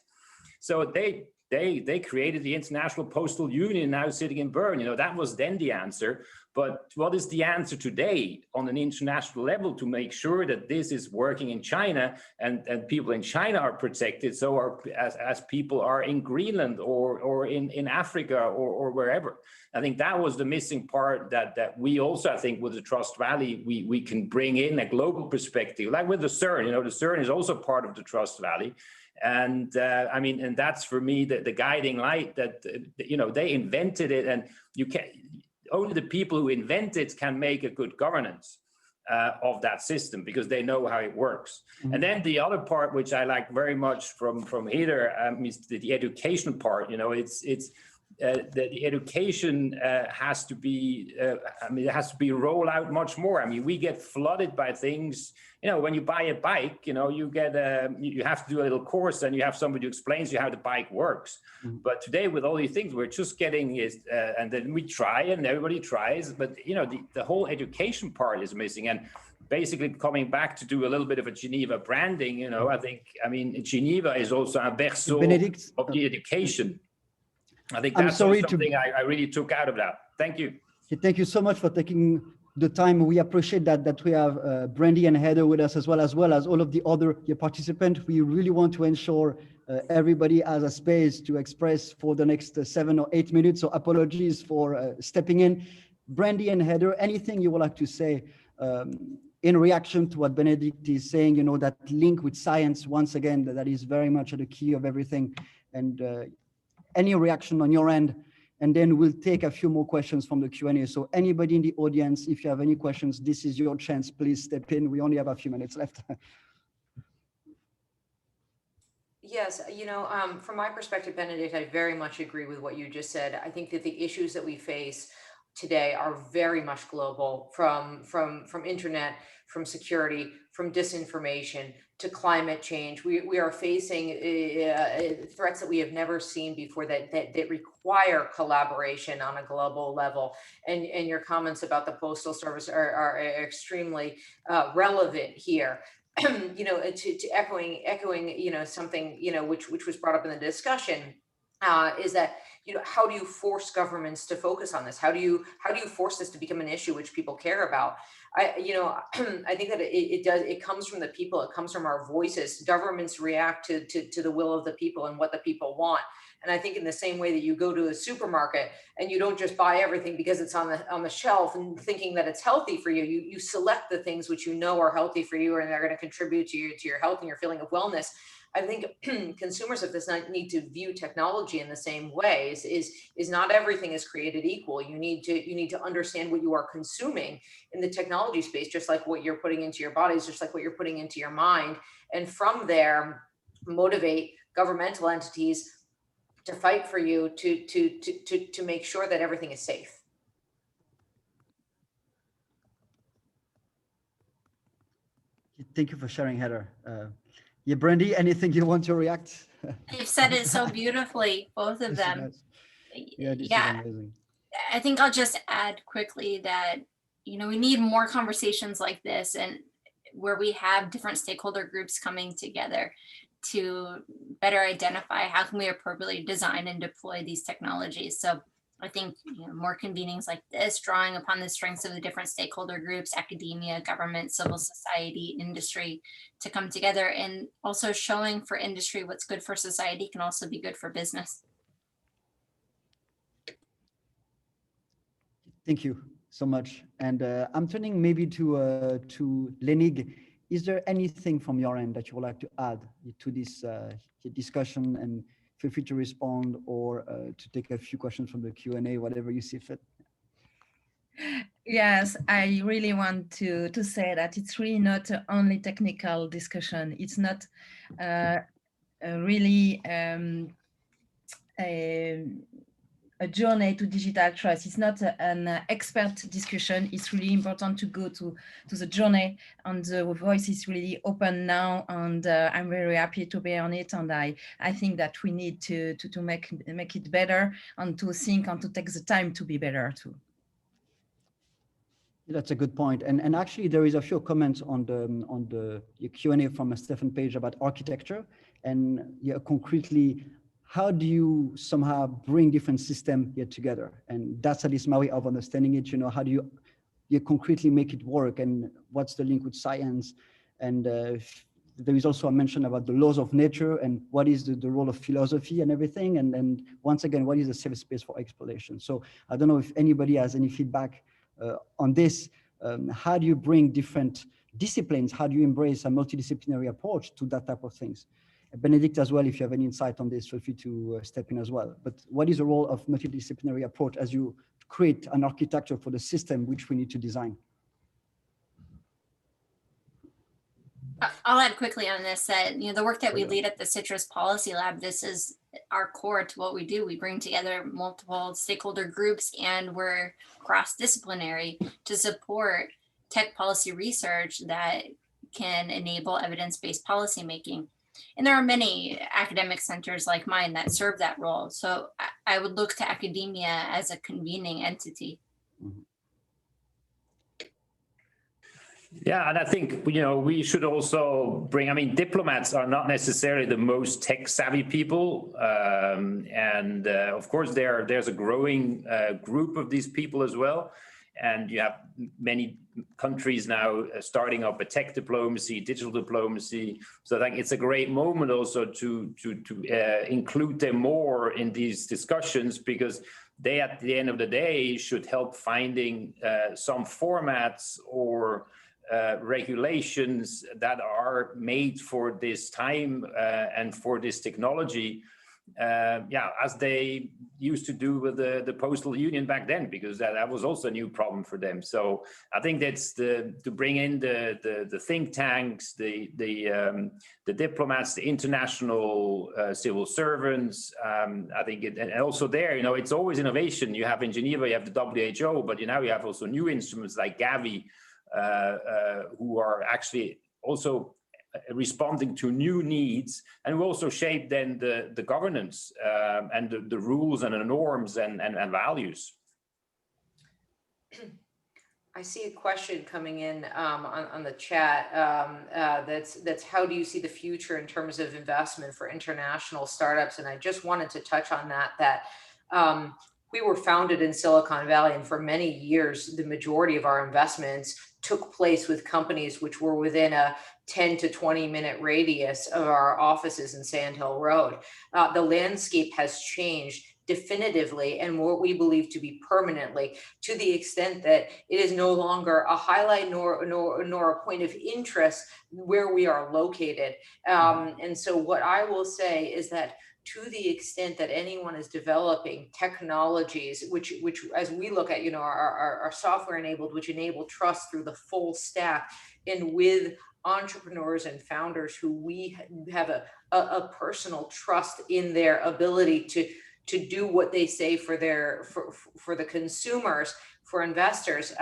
So they created the International Postal Union, now sitting in Bern. That was then the answer. But what is the answer today on an international level to make sure that this is working in China and people in China are protected, so as people are in Greenland or in Africa or wherever? I think that was the missing part that we also, I think, with the Trust Valley, we can bring in a global perspective, like with the CERN. The CERN is also part of the Trust Valley. And I mean, and that's for me the guiding light that, they invented it, and only the people who invent it can make a good governance of that system, because they know how it works. Mm-hmm. And then the other part, which I like very much from Heather, is the education part. The education has to be, it has to be rolled out much more. I mean, we get flooded by things. When you buy a bike, you get you have to do a little course, and you have somebody who explains you how the bike works. Mm-hmm. But today, with all these things, we're just getting and then we try, and everybody tries, but the whole education part is missing. And basically, coming back to do a little bit of a Geneva branding, I mean, Geneva is also a berceau of the education. I think that's something I really took out of that. Thank you. Thank you so much for taking the time. We appreciate that we have Brandy and Heather with us as well as all of the other participants. We really want to ensure everybody has a space to express for the next 7 or 8 minutes. So apologies for stepping in. Brandy and Heather, anything you would like to say in reaction to what Benedict is saying, that link with science, once again, that is very much at the key of everything. And any reaction on your end, and then we'll take a few more questions from the Q&A. So anybody in the audience, if you have any questions, this is your chance. Please step in. We only have a few minutes left. Yes, from my perspective, Benedict, I very much agree with what you just said. I think that the issues that we face today are very much global, from internet, from security, from disinformation to climate change. We are facing threats that we have never seen before that require collaboration on a global level. And your comments about the Postal Service are extremely relevant here. To echoing, something, which was brought up in the discussion, is that, how do you force governments to focus on this? How do you force this to become an issue which people care about? I think that it comes from the people. It comes from our voices. Governments react to the will of the people and what the people want. And I think in the same way that you go to a supermarket and you don't just buy everything because it's on the shelf and thinking that it's healthy for you, you select the things which are healthy for you and they're going to contribute to your health and your feeling of wellness. I think consumers of this need to view technology in the same way. Is not everything is created equal. You need to understand what you are consuming in the technology space, just like what you're putting into your bodies, just like what you're putting into your mind, and from there motivate governmental entities to fight for you to make sure that everything is safe. Thank you for sharing, Heather. Yeah, Brandy, anything you want to react? They've said it so beautifully, both of them. Yeah, this is amazing. I think I'll just add quickly that, we need more conversations like this. And where we have different stakeholder groups coming together to better identify how can we appropriately design and deploy these technologies. So I think more convenings like this, drawing upon the strengths of the different stakeholder groups, academia, government, civil society, industry, to come together, and also showing for industry what's good for society can also be good for business. Thank you so much. And I'm turning maybe to Lenig. Is there anything from your end that you would like to add to this discussion? And feel free to respond or to take a few questions from the Q&A, whatever you see fit. Yes, I really want to say that it's really not only technical discussion. It's not really a journey to digital trust. It's not an expert discussion. It's really important to go to the journey, and the voice is really open now, and I'm very happy to be on it. And I think that we need to make it better, and to think and to take the time to be better too. That's a good point. And actually there is a few comments on the Q&A from Stephen Page about architecture, and concretely, how do you somehow bring different systems here together? And that's at least my way of understanding it. How do you concretely make it work, and what's the link with science? And there is also a mention about the laws of nature, and what is the role of philosophy and everything. And once again, what is a safe space for exploration? So I don't know if anybody has any feedback on this. How do you bring different disciplines? How do you embrace a multidisciplinary approach to that type of things? Benedict as well, if you have any insight on this, feel free to step in as well. But what is the role of multidisciplinary approach as you create an architecture for the system which we need to design? I'll add quickly on this that the work that we lead at the Citrus Policy Lab, this is our core to what we do. We bring together multiple stakeholder groups, and we're cross-disciplinary to support tech policy research that can enable evidence-based policymaking. And there are many academic centers like mine that serve that role. So I would look to academia as a convening entity. Yeah, and I think, we should also bring, diplomats are not necessarily the most tech savvy people. Of course, there's a growing group of these people as well. And you have many countries now starting up a tech diplomacy, digital diplomacy. So I think it's a great moment also to include them more in these discussions, because they, at the end of the day, should help finding some formats or regulations that are made for this time and for this technology. As they used to do with the postal union back then, because that was also a new problem for them. So I think that's to bring in the think tanks, the diplomats, the international civil servants. I think and also there, it's always innovation. You have in Geneva, you have the WHO, but now you have also new instruments like Gavi, who are actually also responding to new needs, and we also shape then the governance and the rules and the norms and values. I see a question coming in on the chat that's how do you see the future in terms of investment for international startups? And I just wanted to touch on that we were founded in Silicon Valley, and for many years, the majority of our investments took place with companies which were within a 10 to 20 minute radius of our offices in Sand Hill Road. The landscape has changed definitively, and what we believe to be permanently, to the extent that it is no longer a highlight nor a point of interest where we are located. And so what I will say is that to the extent that anyone is developing technologies, which as we look at, are software enabled, which enable trust through the full stack, and with entrepreneurs and founders who we have a personal trust in their ability to do what they say for the consumers, for investors,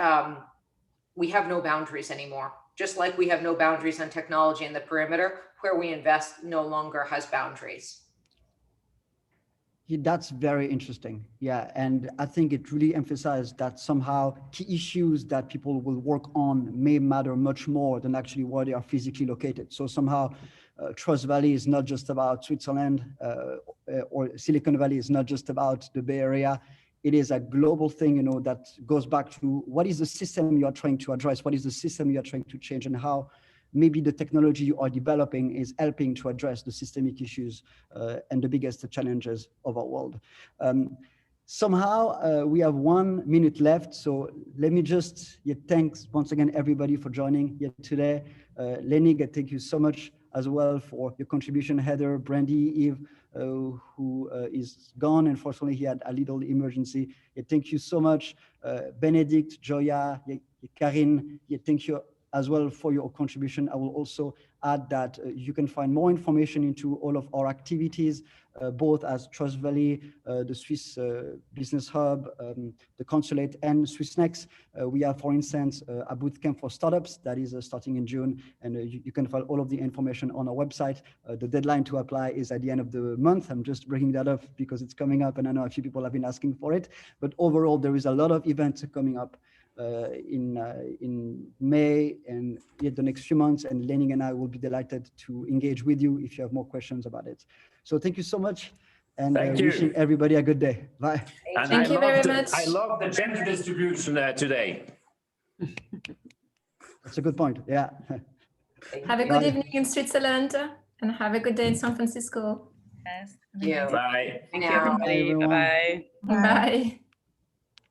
we have no boundaries anymore. Just like we have no boundaries on technology in the perimeter, where we invest no longer has boundaries. That's very interesting. Yeah, and I think it really emphasized that somehow key issues that people will work on may matter much more than actually where they are physically located. So somehow Trust Valley is not just about Switzerland, or Silicon Valley is not just about the Bay Area. It is a global thing, you know, that goes back to what is the system you are trying to address, what is the system you are trying to change, and how maybe the technology you are developing is helping to address the systemic issues and the biggest challenges of our world. Somehow we have 1 minute left, so let me just thanks once again everybody for joining here today. Lenig, thank you so much as well for your contribution. Heather, Brandy, Eve, who is gone. Unfortunately, he had a little emergency. Thank you so much. Benedict, Joya, Karin, thank you as well for your contribution. I will also add that you can find more information into all of our activities, both as Trust Valley, the Swiss Business Hub, the Consulate, and Swissnex. We have, for instance, a bootcamp for startups that is starting in June, and you can find all of the information on our website. The deadline to apply is at the end of the month. I'm just bringing that up because it's coming up, and I know a few people have been asking for it. But overall, there is a lot of events coming up in May and the next few months, and Lening and I will be delighted to engage with you if you have more questions about it. So thank you so much, and wishing everybody a good day. Bye. And thank you very much. I love the gender distribution today. That's a good point. Yeah. Have a good evening in Switzerland, and have a good day in San Francisco. Yes. Thank you. Bye. Thank you, everybody. Bye-bye. Bye.